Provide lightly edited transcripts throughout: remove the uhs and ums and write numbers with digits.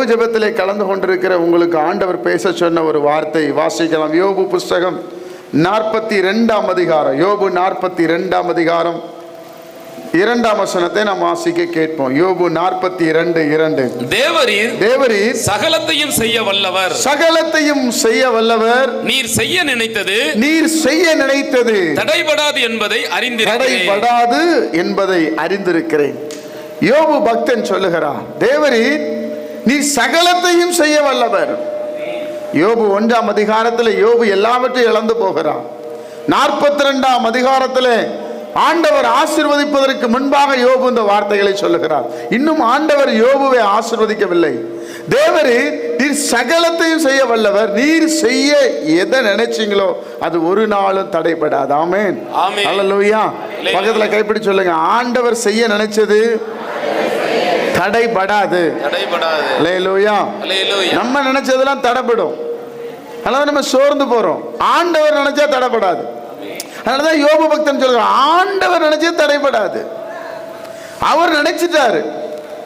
இரவு ஜெபத்திலே கலந்து கொண்டிருக்கிற உங்களுக்கு ஆண்டவர் பேச சொன்ன ஒரு வார்த்தை வாசிக்கலாம். யோபு புஸ்தகம் 42ஆம் அதிகாரம். யோபு 42ஆம் அதிகாரம் 2ஆம் வசனத்தை நாம் வாசிக்க கேட்போம். யோபு 42:2. தேவரீர் சகலத்தையும் செய்ய வல்லவர், சகலத்தையும் செய்ய வல்லவர். நீர் செய்ய நினைத்தது தடைபடாது என்பதை அறிந்திருக்கிறேன். யோபு பக்தன் சொல்லுகிறார், தேவரீர் நீ சகலத்தையும் செய்ய வல்லவர். யோபு 1ஆம் அதிகாரத்தில் யோபு எல்லாவற்றையும் இழந்து போகிறார். 42ஆம் அதிகாரத்தில் ஆண்டவர் ஆசீர்வதிப்பதற்கு முன்பாக யோபு இந்த வார்த்தைகளை சொல்லுகிறார். இன்னும் ஆண்டவர் யோபுவை ஆசீர்வதிக்கவில்லை. தேவரீர் நீர் சகலத்தையும் செய்ய வல்லவர், நீர் செய்ய எதை நினைச்சீங்களோ அது ஒரு நாளும் தடைபடாது. ஆமென். அல்லேலூயா. பக்கத்துல கைப்பிடி சொல்லுங்க, ஆண்டவர் செய்ய நினைச்சது தடைபடாது. அல்லேலூயா. நம்ம நினைச்சதெல்லாம் தடைபடும், அதனால நம்ம சோர்ந்து போறோம். ஆண்டவர் நினைச்சா தடைபடாது. அதனாலதான் யோபு பக்தன் சொல்றார், ஆண்டவர் நினைச்சே தடைபடாது. அவர் நினைச்சிட்டாரு.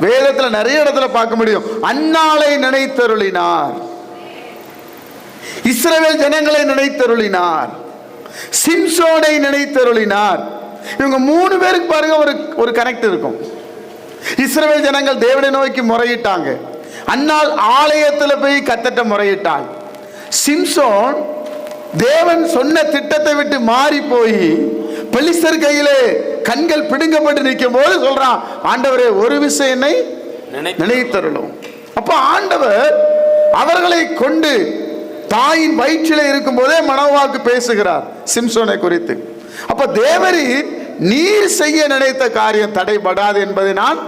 வேதத்துல நிறைய இடத்துல பார்க்க முடியும். அன்னாளை நினைத்தருளினார், இஸ்ரவேல் ஜனங்களை நினைத்தருளினார், சிம்சோனை நினைத்தருளினார். இவங்க 3 பேருக்கு பாருங்க ஒரு கனெக்ட் இருக்கும். இஸ்ரவேல் ஜனங்கள் தேவனை நோக்கி முறையிட்டாங்க. அன்னாள் ஆலயத்தில் போய் கர்த்தர்ட்ட முறையிட்டாள். சிம்சோன் தேவன் சொன்ன திட்டத்தை விட்டு மாறி போய் பெலிஸ்தர் கையிலே கண்கள் பிடுங்கப்பட்டு நிற்கும் போது சொல்றான், ஆண்டவரே ஒரு விஷயம் என்னை நினைத்தருளும். அப்ப ஆண்டவர் அவர்களை கொண்டு தாயின் வயிற்றிலே இருக்கும் போதே மனோவாக்கு பேசுகிறார் சிம்சோனை குறித்து. அப்ப தேவரீர் நீர் செய்ய நினைத்த காரியம் தடைபடாது என்பதை நான்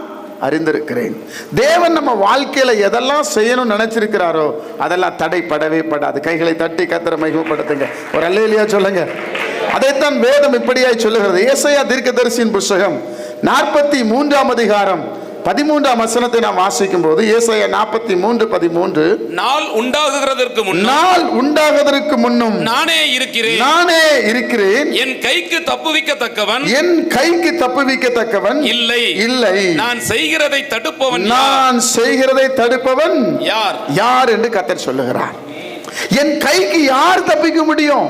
அறிந்திருக்கிறேன். தேவன் நம்ம வாழ்க்கையில எதெல்லாம் செய்யணும்னு நினைச்சிருக்கிறாரோ அதெல்லாம் தடைப்படவே படாது. கைகளை தட்டி கர்த்தரை மகிமைப்படுத்துங்க. ஒரு அல்லேலூயா சொல்லுங்க. அதைத்தான் வேதம் இப்படியாய் சொல்லுகிறது. ஏசாயா தீர்க்கதரிசியின் புத்தகம் 43ஆம் அதிகாரம் 13ஆம் வசனத்தை நாம் வாசிக்கும் போது, ஏசாயா 43:13, நாள் உண்டாகுவதற்கு முன்னும் நானே இருக்கிறேன், என் கைக்கு தப்புவிக்கத்தக்கவன் இல்லை, நான் செய்கிறதை தடுப்பவன் யார் என்று கர்த்தர் சொல்லுகிறார். என் கைக்கு யார் தப்பிக்க முடியும்?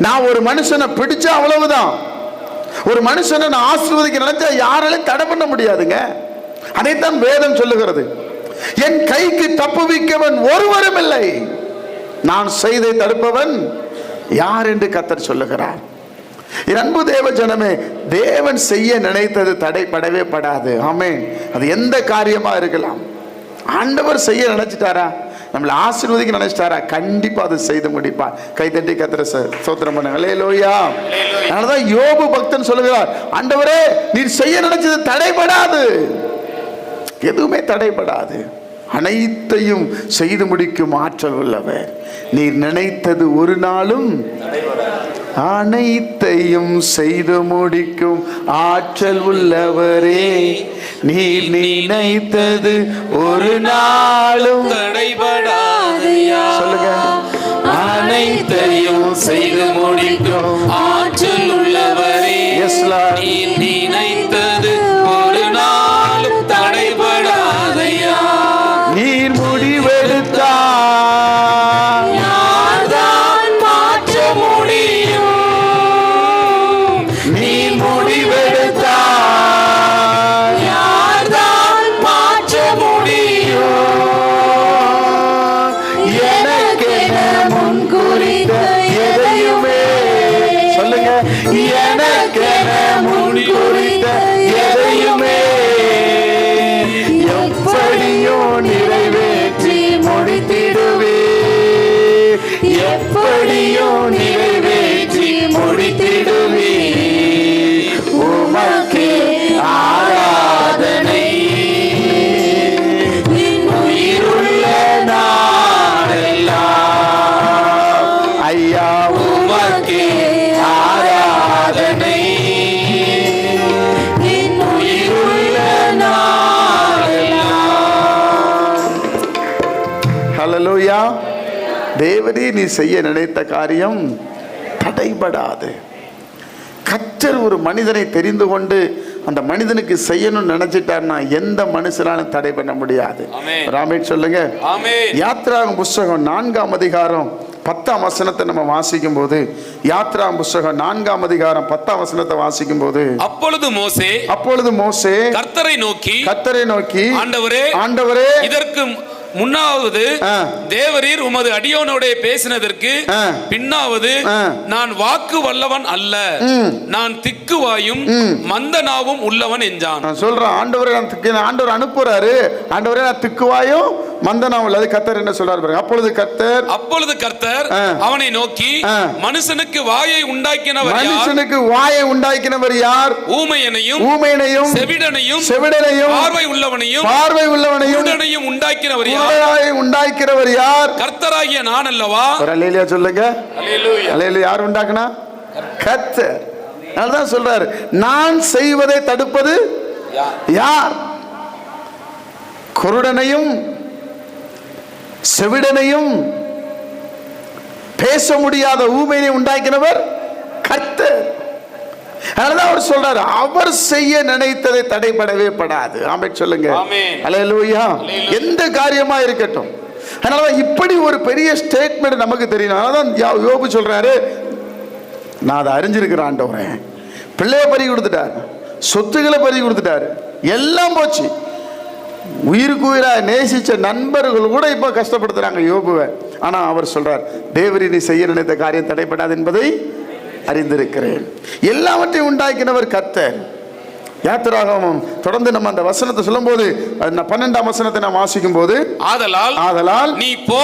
நான் ஒரு மனுஷனை பிடிச்சா அவ்வளவுதான். ஒரு மனுஷனை நான் ஆசீர்வதிக்க நினைச்சா யாராலையும் தடை பண்ண முடியாதுங்க. அதைத்தான் வேதம் சொல்லுகிறது. என் கைக்கு தப்புவிக்கவன் ஒருவரும் இல்லை, நான் செய்தை தடுப்பவன் யார் என்று கர்த்தர் சொல்லுகிறார். அன்பு தேவ ஜனமே, தேவன் செய்ய நினைத்தது தடைப்படவே படாது. ஆமென். அது எந்த காரியமா இருக்கலாம். ஆண்டவர் செய்ய நினைச்சிட்டாரா, நம்மளை ஆசீர்வதிக்க நினைச்சிட்டாரா, கண்டிப்பா அதை செய்து முடிப்பார். கைதட்டி கர்த்தரை ஸ்தோத்திரம் பண்ணுங்க. அல்லேலூயா. அதனாலதான் யோபு பக்தன் சொல்லுகிறார், ஆண்டவரே நீர் செய்ய நினைச்சது தடைபடாது, எதுவுமே தடைபடாது, அனைத்தையும் செய்து முடிக்கும் ஆற்றல் உள்ளவர். நீர் நினைத்தது ஒரு நாளும் அனைத்தையும் செய்து முடிக்கும் ஆற்றல் உள்ளவரே. நீர் நினைத்தது ஒரு நாளும் தடைபடாது. சொல்லுங்க, அனைத்தையும் செய்து முடிக்கும் ஆற்றல் உள்ளவரே. நீர் நினைத்தது ஒரு நாளும் தடைபடாதையா. நீர் முடிவெடுத்தார் யார்தான் மாற்ற முடியும்? நீர் முடிவெடுத்தார் யார்தான் மாற்ற முடியும்? எனக்கென முன்குறித்த எதையுமே, சொல்லுங்க, எனக்கென முன்குறித்த எதையுமே எப்படியோ நிறைவேற்றி முடித்திடுவே, எப்படியோ நிறைவேற்றி முடித்திடுவே. உமக்கே ஆராதனை உயிருள்ள நாளெல்லாம். ஐயா உமக்கே ஆராதனை உயிருள்ள நாளெல்லாம். ஹல்லேலூயா. தேவனே நீ செய்ய நினைத்த காரியம் தடைபடாது. கர்த்தர் ஒரு மனிதனை தெரிந்து கொண்டு அந்த மனிதனுக்கு செய்யணும்னு நினைச்சிட்டாருன்னா எந்த மனுஷனாலும் தடை பண்ண முடியாது. ஆமென். ராமேட் சொல்லுங்க. ஆமென். யாத்ராகம புஸ்தகம் 4ஆம் அதிகாரம் 10ஆம் வசனத்தை நம்ம வாசிக்கும் போது, யாத்ராகம புஸ்தகம் 4ஆம் அதிகாரம் 10ஆம் வசனத்தை வாசிக்கும் போது, அப்பொழுது மோசே கர்த்தரை நோக்கி ஆண்டவரே இதற்கு முன்னாவது தேவரீர் உமது அடியோனோட பேசினதற்கு பின்னாவது நான் வாக்கு வல்லவன் அல்ல, நான் திக்குவாயும் மந்தனாவும் உள்ளவன் என்றான். சொல்றான் ஆண்டவர் அனுப்புறாரு. ஆண்டவரே நான் திக்குவாயும் மந்தனாவும் உள்ளது. கர்த்தர் என்ன சொல்றாரு பாருங்க. அப்பொழுது கர்த்தர் அவனை நோக்கி, மனுஷனுக்கு வாயை உண்டாக்கினவர் யார்? ஊமையனையும் செவிடனையும் பார்வை உள்ளவனையும் உண்டாக்கினவர் யார்? கர்த்தராகிய நான் அல்லவா? அல்லேலூயா சொல்லுங்க. அல்லேலூயா. யார் உண்டாக்குனா? கர்த்தர். அதுதான் சொல்றாரு, நான் செய்வதை தடுப்பது யார்? குருடனையும் செவிடனையும் பேச முடியாத ஊமையை உண்டாக்கினவர் கர்த்தர். அதனால அவர் சொல்றாரு, அவர் செய்ய நினைத்ததை தடைபடவே படாது. ஆமென் சொல்லுங்க. அல்லேலூயா. எந்த காரியமா இருக்கட்டும். அதனால இப்படி ஒரு பெரிய ஸ்டேட்மெண்ட் நமக்கு தெரியணும். அதான் யோபு சொல்றாரு, நான் அதை அறிஞ்சிருக்கிறேன் ஆண்டவரே. பிள்ளைய பறி கொடுத்துட்டார், சொத்துக்களை பறி கொடுத்துட்டாரு, எல்லாம் போச்சு. உயிருக்கு உயிராக நேசிச்ச நண்பர்கள் கூட இப்ப கஷ்டப்படுத்துறாங்க யோபுவை. ஆனா அவர் சொல்றார், தேவரீர் நீ செய்ய நினைத்த காரியம் தடைபடாது என்பதை அறிந்திருக்கிறேன். எல்லாவற்றையும் உண்டாக்கினவர் கர்த்தர். யாத்திராகமம் தொடர்ந்து நம்ம அந்த வசனத்தை சொல்லும் போது 12ஆம் வசனத்தை நாம் வாசிக்கும் போது, ஆதலால் நீ போ,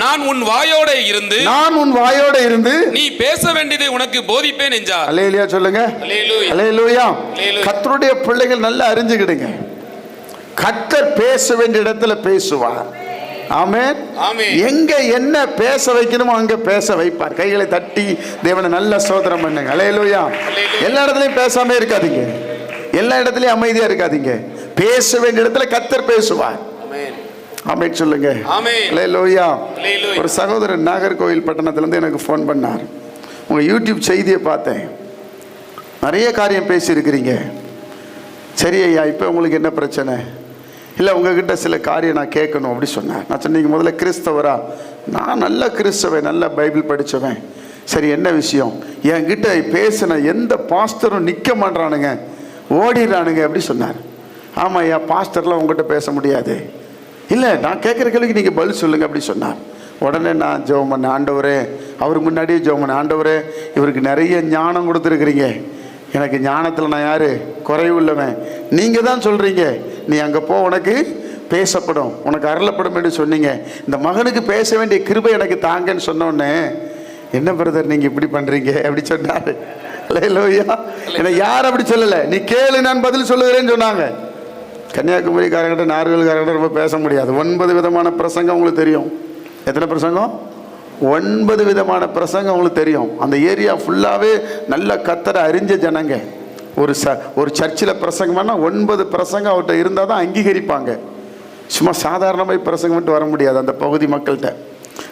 நான் உன் வாயோட இருந்து நீ பேச வேண்டியதை உனக்கு போதிப்பேன் என்றார். அல்லேலூயா சொல்லுங்க. அல்லேலூயா. கர்த்தருடைய பிள்ளைகள் நல்லா அறிஞ்சுக்கிடுங்க. கர்த்தர் பேச வேண்டிய இடத்துல பேசுவார். ஆமென். எங்க என்ன பேச வைக்கணுமோ அங்க பேச வைப்பார். கைகளை தட்டி தேவனை நல்ல ஸ்தோத்திரம் பண்ணுங்க. அல்லேலூயா. எல்லா இடத்துலயும் பேசாம இருக்காதீங்க, எல்லா இடத்துலயும் அமைதியா இருக்காதீங்க. பேச வேண்டிய இடத்துல கர்த்தர் பேசுவார். ஆமென் சொல்லுங்க. அல்லேலூயா. ஒரு சகோதரர் நாகர்கோவில் பட்டணத்திலிருந்து எனக்கு ஃபோன் பண்ணார். உங்க யூடியூப் செய்தியை பார்த்தேன், நிறைய காரியம் பேசியிருக்கிறீங்க. சரி ஐயா, இப்போ உங்களுக்கு என்ன பிரச்சனை? இல்லை, உங்ககிட்ட சில காரியம் நான் கேட்கணும் அப்படி சொன்னேன். நான் சொன்னேன், நீங்கள் முதல்ல கிறிஸ்தவரா? நான் நல்ல கிறிஸ்தவன், நல்ல பைபிள் படித்தவன். சரி, என்ன விஷயம்? என்கிட்ட பேசின எந்த பாஸ்டரும் நிற்க மாட்டானுங்க, ஓடிடுறானுங்க அப்படி சொன்னார். ஆமாம் ஐயா, பாஸ்டர்லாம் உங்கள்கிட்ட பேச முடியாது. இல்லை, நான் கேட்குற கேள்விக்கு நீங்கள் பதில் சொல்லுங்கள் அப்படி சொன்னார். உடனே நான் ஜெபம் பண்ணேன், ஆண்டவரே, அவருக்கு முன்னாடியே ஜெபம் பண்ணேன், ஆண்டவரே இவருக்கு நிறைய ஞானம் கொடுத்துருக்குறீங்க, எனக்கு ஞானத்தில் நான் யார்? குறைவு உள்ளவன். நீங்கள் தான் சொல்கிறீங்க, நீ அங்கே போ, உனக்கு பேசப்படும், உனக்கு அருளப்படும் என்று சொன்னீங்க. இந்த மகனுக்கு பேச வேண்டிய கிருபை எனக்கு தாங்கன்னு சொன்னோடனே, என்ன பிரதர் நீங்கள் இப்படி பண்ணுறீங்க அப்படி சொன்னார். அல்லேலூயா. என்னை யார் அப்படி சொல்லலை, நீ கேளு நான் பதில் சொல்லுகிறேன்னு சொன்னாங்க. கன்னியாகுமரிக்காரங்கிட்ட நார்வேல்காரங்கிட்ட ரொம்ப பேச முடியாது. 9 விதமான பிரசங்கம் உங்களுக்கு தெரியும். எத்தனை பிரசங்கம்? 9 விதமான பிரசங்கம் உங்களுக்கு தெரியும். அந்த ஏரியா ஃபுல்லாகவே நல்ல கர்த்தரை அறிஞ்ச ஜனங்க. ஒரு சர்ச்சில் பிரசங்கம் பண்ணால் 9 பிரசங்கம் அவர்கிட்ட இருந்தால் தான் அங்கீகரிப்பாங்க. சும்மா சாதாரணமாக பிரசங்கம் மட்டும் வர முடியாது அந்த பகுதி மக்கள்கிட்ட.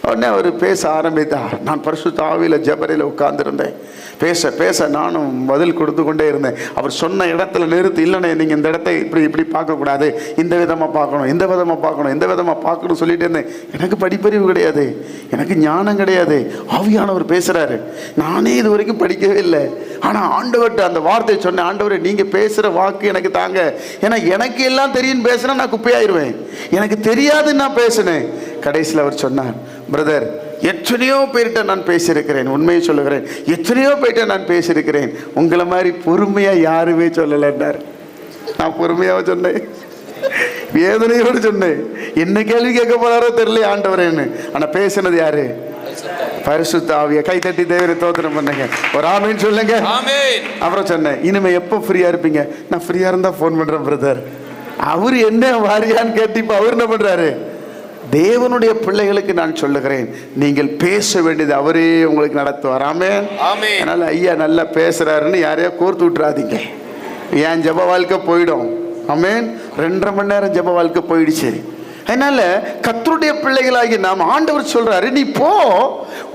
உடனே அவர் பேச ஆரம்பித்தார். நான் பரிசுத்த ஆவியில் ஜெபரையில் உட்கார்ந்துருந்தேன். பேச பேச நானும் பதில் கொடுத்து கொண்டே இருந்தேன். அவர் சொன்ன இடத்துல நிறுத்தி, இல்லைண்ணே நீங்கள் இந்த இடத்தை இப்படி பார்க்கக்கூடாது, இந்த விதமாக பார்க்கணும், இந்த விதமாக பார்க்கணும், இந்த விதமாக பார்க்கணும் சொல்லிட்டு இருந்தேன். எனக்கு படிப்பறிவு கிடையாது, எனக்கு ஞானம் கிடையாது. ஆவியானவர் பேசுகிறாரு, நானே இது வரைக்கும் படிக்கவே இல்லை. ஆனால் ஆண்டவர்கிட்ட அந்த வார்த்தையை சொன்னேன், ஆண்டவரே நீங்கள் பேசுகிற வாக்கு எனக்கு தாங்க. ஏன்னா எனக்கு எல்லாம் தெரியும் பேசுனா நான் குப்பையாயிருவேன், எனக்கு தெரியாதுன்னு நான் பேசினேன். கடைசியில் அவர் சொன்னார், பிரதர் எத்தனையோ பேர்கிட்ட நான் பேசியிருக்கிறேன், உண்மையை சொல்லுகிறேன், எத்தனையோ பேர்கிட்ட நான் பேசியிருக்கிறேன், உங்களை மாதிரி பொறுமையாக யாருமே சொல்லலைன்னார். நான் பொறுமையாக சொன்னேன், வேதனையோடு சொன்னேன். என்ன கேள்வி கேட்க போறாரோ தெரியல ஆண்டவரேன்னு. ஆனால் பேசினது யாரு? பரிசுத்த ஆவியை. கை தட்டி தேவரை ஸ்தோத்திரம் பண்ணுங்க, ஒரு ஆமீன் சொல்லுங்க. அப்புறம் சொன்னேன், இனிமே எப்போ ஃப்ரீயா இருப்பீங்க? நான் ஃப்ரீயா இருந்தா ஃபோன் பண்றேன் பிரதர். அவர் என்ன வாரியான்னு கேட்டு இப்போ அவர் என்ன பண்றாரு? தேவனுடைய பிள்ளைகளுக்கு நான் சொல்லுகிறேன், நீங்கள் பேச வேண்டியது அவரே உங்களுக்கு நடத்துவார். ஆமென். அதனால ஐயா நல்லா பேசுறாருன்னு யாரையா கோர்த்து விட்டுறாதீங்க. ஏன் ஜெப வாழ்க்கை போயிடும். ஆமென். 2.5 மணி நேரம் ஜெப வாழ்க்கை போயிடுச்சு. அதனால கர்த்தருடைய பிள்ளைகளாகி நாம், ஆண்டவர் சொல்றாரு, நீ போ,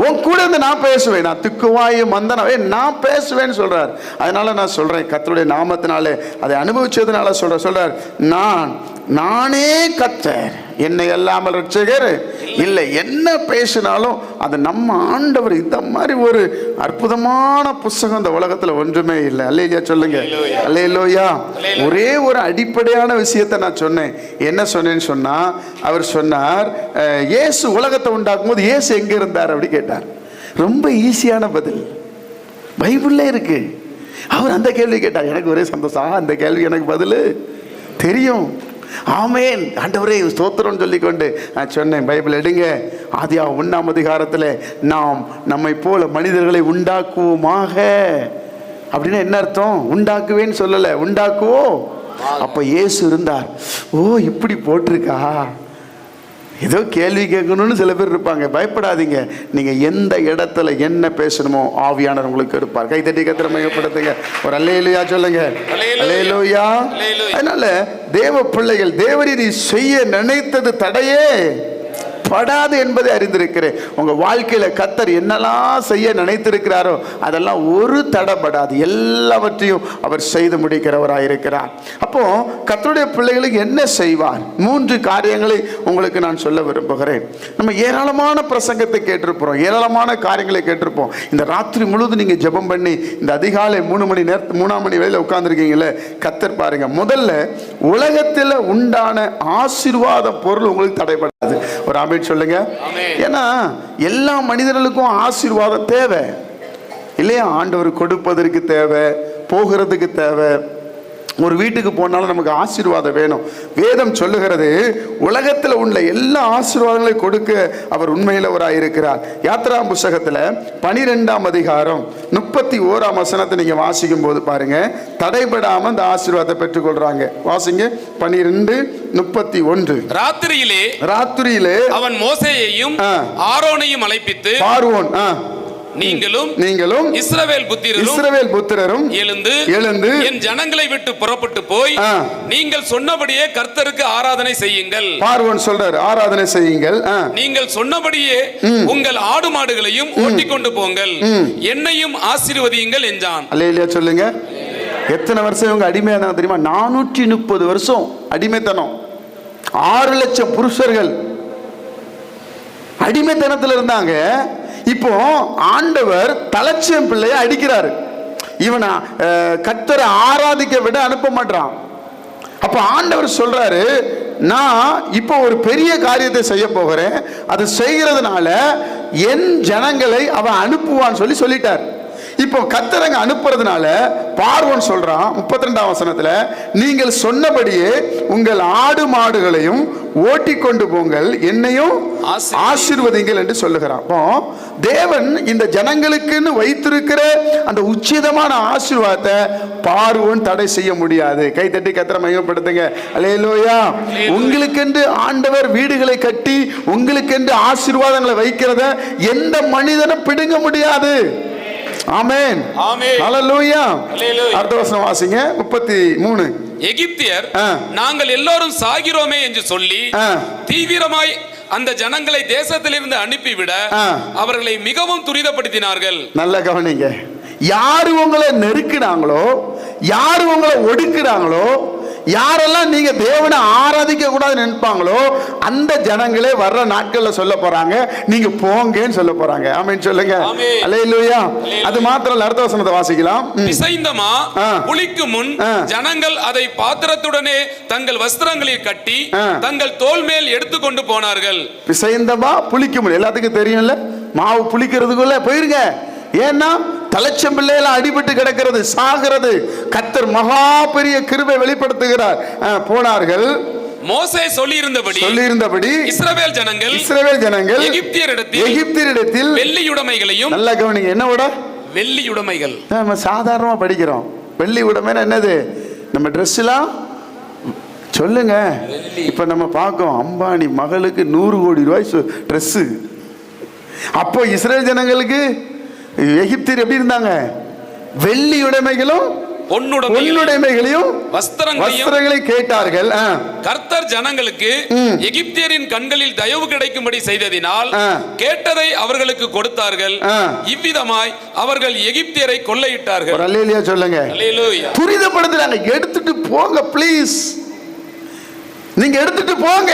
உன் கூட இருந்து நான் பேசுவேன், நான் திக்குவாய் மந்தனவே நான் பேசுவேன்னு சொல்றார். அதனால நான் சொல்றேன், கர்த்தருடைய நாமத்தினாலே அதை அனுபவிச்சதுனால சொல்றார், நானே கர்த்தர், என்னை அல்லாமல் ரட்சகர் இல்லை. என்ன பேசினாலும் அது நம்ம ஆண்டவர். இந்த மாதிரி ஒரு அற்புதமான புஸ்தகம் இந்த உலகத்துல ஒன்றுமே இல்லை. அல்லேலூயா சொல்லுங்க, அல்லேலூயா. ஒரே ஒரு அடிப்படையான விஷயத்தை நான் சொன்னேன். என்ன சொன்னேன்னு சொன்னா, அவர் சொன்னார், இயேசு உலகத்தை உண்டாக்கும் போது இயேசு எங்க இருந்தார் அப்படி கேட்டார். ரொம்ப ஈஸியான பதில் பைபிள்ல இருக்கு. அவர் அந்த கேள்வி கேட்டார். எனக்கு ஒரே சந்தோஷம், அந்த கேள்வி எனக்கு பதில் தெரியும். ஆமேன் ஆண்டவரே ஸ்தோத்திரம் சொல்லிக்கொண்டு நான் சொன்னேன், பைபிள் எடுங்க, ஆதியாகமம் 1ஆம் அதிகாரத்தில் நாம் நம்மை போல மனிதர்களை உண்டாக்குவோமாக அப்படின்னா என்ன அர்த்தம்? உண்டாக்குவேன்னு சொல்லலை, உண்டாக்குவோம். அப்போ இயேசு இருந்தார். ஓ இப்படி போட்டிருக்கா, ஏதோ கேள்வி கேட்கணும்னு சில பேர் இருப்பாங்க. பயப்படாதீங்க, நீங்க எந்த இடத்துல என்ன பேசணுமோ ஆவியானவர் உங்களுக்கு இருப்பார். கைத்தட்டி கர்த்தரை மகிமைப்படுத்துங்க. ஒரு அல்லேலூயா சொல்லுங்க, அல்லேலூயா. அதனால தேவ பிள்ளைகள், தேவரீர் செய்ய நினைத்தது தடையே படாது என்பதை அறிந்திருக்கிறேன். உங்க வாழ்க்கையில கர்த்தர் என்னெல்லாம் செய்ய நினைத்திருக்கிறாரோ அதெல்லாம் ஒரு தடைபடாது, எல்லாவற்றையும் அவர் செய்து முடிக்கிறவராயிருக்கிறார். அப்போ கர்த்தருடைய பிள்ளைகளுக்கு என்ன செய்வார்? 3 காரியங்களை உங்களுக்கு நான் சொல்ல விரும்புகிறேன். நம்ம ஏராளமான பிரசங்கத்தை கேட்டிருப்போம், ஏராளமான காரியங்களை கேட்டிருப்போம். இந்த ராத்திரி முழுவதும் நீங்க ஜெபம் பண்ணி இந்த அதிகாலை 3 மணி நேரத்து 3ஆம் மணி வேளையில உட்கார்ந்துருக்கீங்களே, கர்த்தர் பாருங்க, முதல்ல உலகத்தில் உண்டான ஆசீர்வாத பொருள் உங்களுக்கு தடைபடாது. ஒரு ஆமென் சொல்லுங்க. ஏன்னா எல்லா மனிதர்களுக்கும் ஆசீர்வாதம் தேவை இல்லையா? ஆண்டவர் கொடுப்பதற்கு தேவை, போகிறதுக்கு தேவை. ஒரு வீட்டுக்கு போனாலும் நமக்கு ஆசீர்வாதம் வேணும். வேதம் சொல்லுகிறது, உலகத்தில் உள்ள எல்லா ஆசீர்வாதங்களையும் கொடுக்க அவர் உண்மையிலவராக இருக்கிறார். யாத்திராம் புஸ்தகத்தில் 12ஆம் அதிகாரம் 31ஆம் வசனத்தை நீங்க வாசிக்கும் போது பாருங்க, தடைபடாம இந்த ஆசீர்வாதத்தை பெற்றுக்கொள்றாங்க. வாசிங்க 12:31. ராத்திரியிலே அவன் மோசேயையும் ஆரோனையும் அழைப்பித்து, பார்வோன் நீங்களும் இஸ்ரவேல் புத்திரரும் எழுந்து என் ஜனங்களை விட்டு புறப்பட்டு போய் நீங்கள் சொன்னபடியே கர்த்தருக்கு ஆராதனை செய்யுங்கள். பார்வோன் சொல்றாரு, ஆராதனை செய்யுங்கள். நீங்கள் சொன்னபடியே உங்கள் ஆடு மாடுகளையும் ஓட்டிக் கொண்டு போங்கள், என்னையும் ஆசீர்வதியுங்கள் என்றான். அல்லேலூயா சொல்லுங்க. எத்தனை வருஷம் இவங்க அடிமையானாங்க தெரியுமா? 430 வருஷம் அடிமைத்தனம். 6 லட்சம் புருஷர்கள் அடிமைத்தனத்தில் இருந்தாங்க. இப்போ ஆண்டவர் தலைச்சம் பிள்ளைய அடிக்கிறாரு. இவனை கர்த்தரை ஆராதிக்க விட அனுப்ப மாட்டான். அப்ப ஆண்டவர் சொல்றாரு, நான் இப்போ ஒரு பெரிய காரியத்தை செய்ய போகிறேன், அது செய்கிறதுனால என் ஜனங்களை அவன் அனுப்புவான்னு சொல்லிட்டார். இப்போ கர்த்தரங்க அனுப்புறதுனால பார்வோன் சொல்றான் 32ஆம் வசனத்துல, நீங்கள் சொன்னபடியே உங்கள் ஆடு மாடுகளையும் ஓட்டி கொண்டு போங்கள், என்னையும் ஆசீர்வதிங்கள் என்று சொல்லுகிறான். அப்போ தேவன் இந்த ஜனங்களுக்குன்னு வைத்திருக்கிற அந்த உச்சிதமான ஆசீர்வாதத்தை பார்வோன் தடை செய்ய முடியாது. கை தட்டி கர்த்தரை மகிமைப்படுத்துங்க. அல்லேலூயா. உங்களுக்கென்று ஆண்டவர் வீடுகளை கட்டி உங்களுக்கென்று ஆசீர்வாதங்களை வைக்கிறத எந்த மனிதனும் பிடுங்க முடியாது. ஆமென், ஹல்லேலூயா. அடுத்த வசனம் வாசிங்க 33. எகிப்தியர் நாங்கள் எல்லோரும் சாகிறோமே என்று சொல்லி தீவிரமாய் அந்த ஜனங்களை தேசத்திலிருந்து அனுப்பிவிட அவர்களை மிகவும் துரிதப்படுத்தினார்கள். நல்ல கவனிங்க. யாரு உங்களை நெருக்கினாங்களோ, யாரு உங்களை ஒடுக்குறாங்களோ, யாரெல்லாம் நீங்க தேவனை ஆராதிக்க கூடாது நினைப்பாங்களோ அந்த ஜனங்களே வர்ற நாட்கள்ல சொல்ல போறாங்க, நீங்க போங்கன்னு சொல்ல போறாங்க. ஆமென் சொல்லுங்க. அல்லேலூயா. அது மாத்திரம் இல்ல, அடுத்த வசனத்தை வாசிக்கலாம். பிசைந்தமா புளிக்கு முன் ஜனங்கள் அதை பாத்திரத்துடனே தங்கள் வஸ்திரங்களில் கட்டி தங்கள் தோள் மேல் எடுத்துக்கொண்டு போனார்கள். பிசைந்தமா புளிக்கு முன் எல்லாத்துக்கும் தெரியும்ல, மாவு புளிக்கிறதுக்குள்ள போயிருங்க. ஏன்னா தலைச்சம் பிள்ளையெல்லாம் அடிபட்டு கிடக்கிறது, சாகிறது. கர்த்தர் மகா பெரிய கிருபை வெளிப்படுத்துகிறார். போனார்கள். மோசே சொல்லியிருந்தபடி இஸ்ரவேல் ஜனங்கள் எகிப்தியரிடத்தில் வெள்ளியுடைமைகளையும், நல்ல கவனிங்க, என்ன உட? வெள்ளியுடைமைகள். நம்ம சாதாரணமா படிக்கிறோம். வெள்ளி உடைமைன்னா என்னது? நம்ம ட்ரெஸ் எல்லாம் சொல்லுங்க. இப்ப நம்ம பார்க்கோம், அம்பானி மகளுக்கு 100 கோடி ரூபாய் ட்ரெஸ். அப்போ இஸ்ரேல் ஜனங்களுக்கு எகிப்தியர் எப்படி இருந்தாங்க? வெள்ளி உடைமைகளும் பொன்னுடைமைகளையும் வஸ்திரங்களையும் கேட்டார்கள். கர்த்தர் ஜனங்களுக்கு எகிப்தியரின் கண்களில் தயவு கிடைக்கும்படி செய்ததினால் கேட்டதை அவர்களுக்கு கொடுத்தார்கள். இவ்விதமாய் அவர்கள் எகிப்தியரை கொள்ளையிட்டார்கள். அல்லேலூயா சொல்லுங்க. துரிதப்படுத்துறாங்க, எடுத்துட்டு போங்க ப்ளீஸ், நீங்க எடுத்துட்டு போங்க,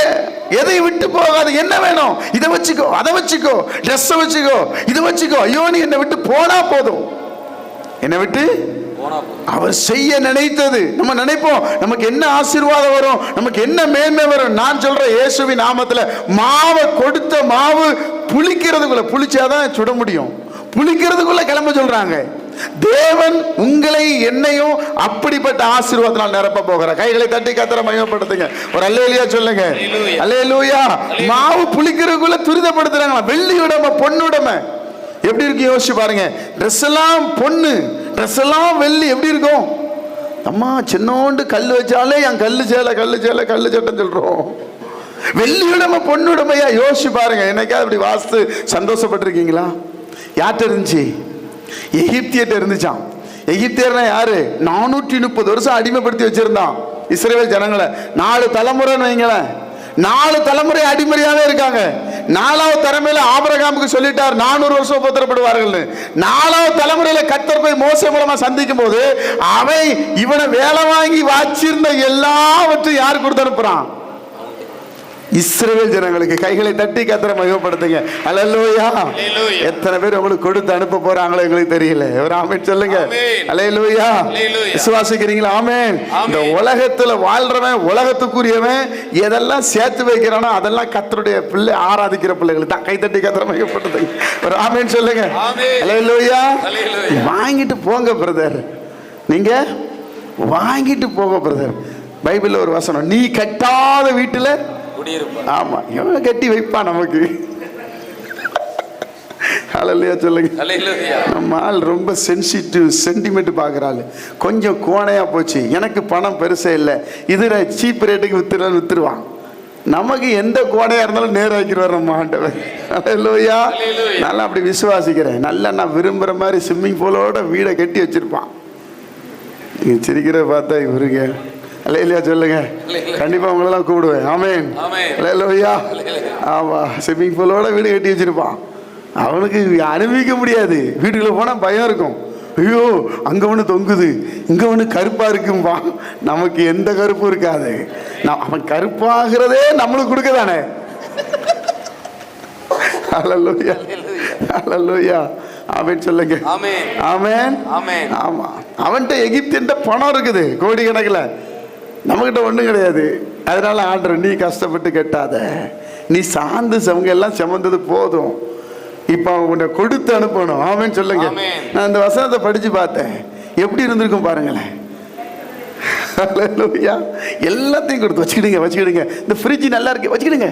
எதை விட்டு போகாது. என்ன வேணும்? இதை வச்சுக்கோ, அதை வச்சுக்கோ, ட்ரெஸ் வச்சுக்கோ, இதை வச்சுக்கோ. ஐயோ நீ என்னை விட்டு போனா போதும், என்னை விட்டு அவர் செய்ய நினைத்தது. நம்ம நினைப்போம் நமக்கு என்ன ஆசீர்வாதம் வரும், நமக்கு என்ன மேன்மை வரும். நான் சொல்றேன் இயேசுவின் நாமத்துல மாவை கொடுத்த மாவு புளிக்கிறதுக்குள்ள, புளிச்சாதான் சுட முடியும், புளிக்கிறதுக்குள்ள கிளம்ப சொல்றாங்க. தேவன் உங்களை என்னையும் அப்படிப்பட்ட ஆசீர்வாதத்தால் நிரப்ப போகிறார். கைகளை தட்டி கர்த்தரை மகிமைப்படுத்துங்க. ஒரு அல்லேலூயா சொல்லுங்க. அல்லேலூயா. மாவு புளிக்கிறதுக்குள்ள துரிதப்படுத்துறாங்க. வெள்ளியுடைமை பொன்னுடைமை எப்படி இருக்கு யோசிச்சு பாருங்க. ட்ரெஸ் எல்லாம் பொண்ணு, ட்ரெஸ் எல்லாம் வெள்ளி, எப்படி இருக்கும்? அம்மா சின்னோண்டு கல் வச்சாலே என் கல்லு சேலை கல்லு சேலை கல்லு சட்டம் சொல்றோம். வெள்ளியுடைமை பொண்ணுடைமையா யோசிச்சு பாருங்க. என்னைக்காவது அப்படி வாஸ்து சந்தோஷப்பட்டிருக்கீங்களா? யார்கிட்ட இருந்துச்சு? எகிப்தியர்கிட்ட இருந்துச்சான். எகிப்தியர்னா யாரு? 430 வருஷம் அடிமைப்படுத்தி வச்சிருந்தான் இஸ்ரவேல் ஜனங்களை. 4 தலைமுறைன்னு வைங்களேன், 4 தலைமுறை அடிமறையாவே இருக்காங்க. 4வது தலைமுறையில ஆபிரகாமுக்கு சொல்லிட்டார் 400 வருஷம் உபத்திரப்படுவார்கள். 4வது தலைமுறையில கர்த்தர் போய் மோசே மூலமா சந்திக்கும் போது அவை இவனை வேலை வாங்கி வச்சிருந்த எல்லாவற்றையும் யார் கொடுத்து அனுப்புறான்? இஸ்ரவேல் ஜனங்களுக்கு. கைகளை தட்டி கர்த்தரை மகிமைப்படுத்துங்க. அல்லேலூயா. எத்தனை பேர் உங்களுக்கு கொடுத்து அனுப்ப போறாங்களோ எங்களுக்கு தெரியல. ஒரு ஆமென் சொல்லுங்க. அல்லேலூயா. விசுவாசிக்கிறீங்களா? ஆமென். இந்த உலகத்துல வாழ்றவன், உலகத்துக்குரியவன் எதெல்லாம் சேர்த்து வைக்கிறானோ அதெல்லாம் கர்த்தருடைய பிள்ளை, ஆராதிக்கிற பிள்ளைகளுக்கு தான். கை தட்டி கர்த்தரை மகிமைப்படுத்துங்க. ஒரு ஆமென் சொல்லுங்க. அல்லேலூயா. வாங்கிட்டு போங்க பிரதர், நீங்க வாங்கிட்டு போங்க பிரதர். பைபிள்ல ஒரு வசனம், நீ கட்டாத வீட்டுல, ஆமா எவன் கட்டி வைப்பான் நமக்கு. அல்லேலூயா சொல்லுங்க. நம்ம ஆள் ரொம்ப சென்சிட்டிவ், சென்டிமெண்ட் பார்க்குறாள். கொஞ்சம் கோணையா போச்சு, எனக்கு பணம் பெருசே இல்லை, இதுல சீப் ரேட்டுக்கு வித்துருவான். நமக்கு எந்த கோடையா இருந்தாலும் நேராக்கிடுவார் நம்ம ஆண்டவர். அல்லேலூயா. நல்லா அப்படி விசுவாசிக்கிறேன். நல்லா நான் விரும்புற மாதிரி ஸ்விம்மிங் பூலோட வீடை கட்டி வச்சிருப்பான். நீங்க சிரிக்கிற பார்த்தா இவருங்க. அல்லேலூயா சொல்லுங்க. கண்டிப்பா உங்களெல்லாம் கூப்பிடுவேன். ஆமென். அல்லேலூயா. ஆமா, ஸ்விம்மிங் பூலோட வீடு கட்டி வச்சிருப்பான். அவனுக்கு அனுபவிக்க முடியாது. வீட்டுக்குள்ள போனா பயம் இருக்கும். ஐயோ அங்க ஒண்ணு தொங்குது, இங்க ஒண்ணு கருப்பா இருக்கும்பா. நமக்கு எந்த கருப்பும் இருக்காது. அவன் கருப்பாகிறதே நம்மளுக்கு கொடுக்க தானே. அல்லேலூயா. அல்லேலூயா. ஆமென் சொல்லுங்க. ஆமென். ஆமா, அவன்கிட்ட எகிப்தியன்ட்ட பணம் இருக்குது கோடிக்கணக்கில், நம்மகிட்ட ஒன்றும் கிடையாது. அதனால ஆண்டவர், நீ கஷ்டப்பட்டு கட்டாத, நீ சார்ந்து சவங்க எல்லாம் சுமந்தது போதும், இப்போ உன்னை கொடுத்து அனுப்பணும். ஆமென் சொல்லுங்க. நான் இந்த வசனத்தை படிச்சு பார்த்தேன், எப்படி இருந்திருக்கும் பாருங்களேன். அல்லேலூயா. எல்லாத்தையும் கொடுத்து வச்சுக்கிடுங்க. இந்த ஃப்ரிட்ஜ் நல்லா இருக்கு வச்சுக்கிடுங்க,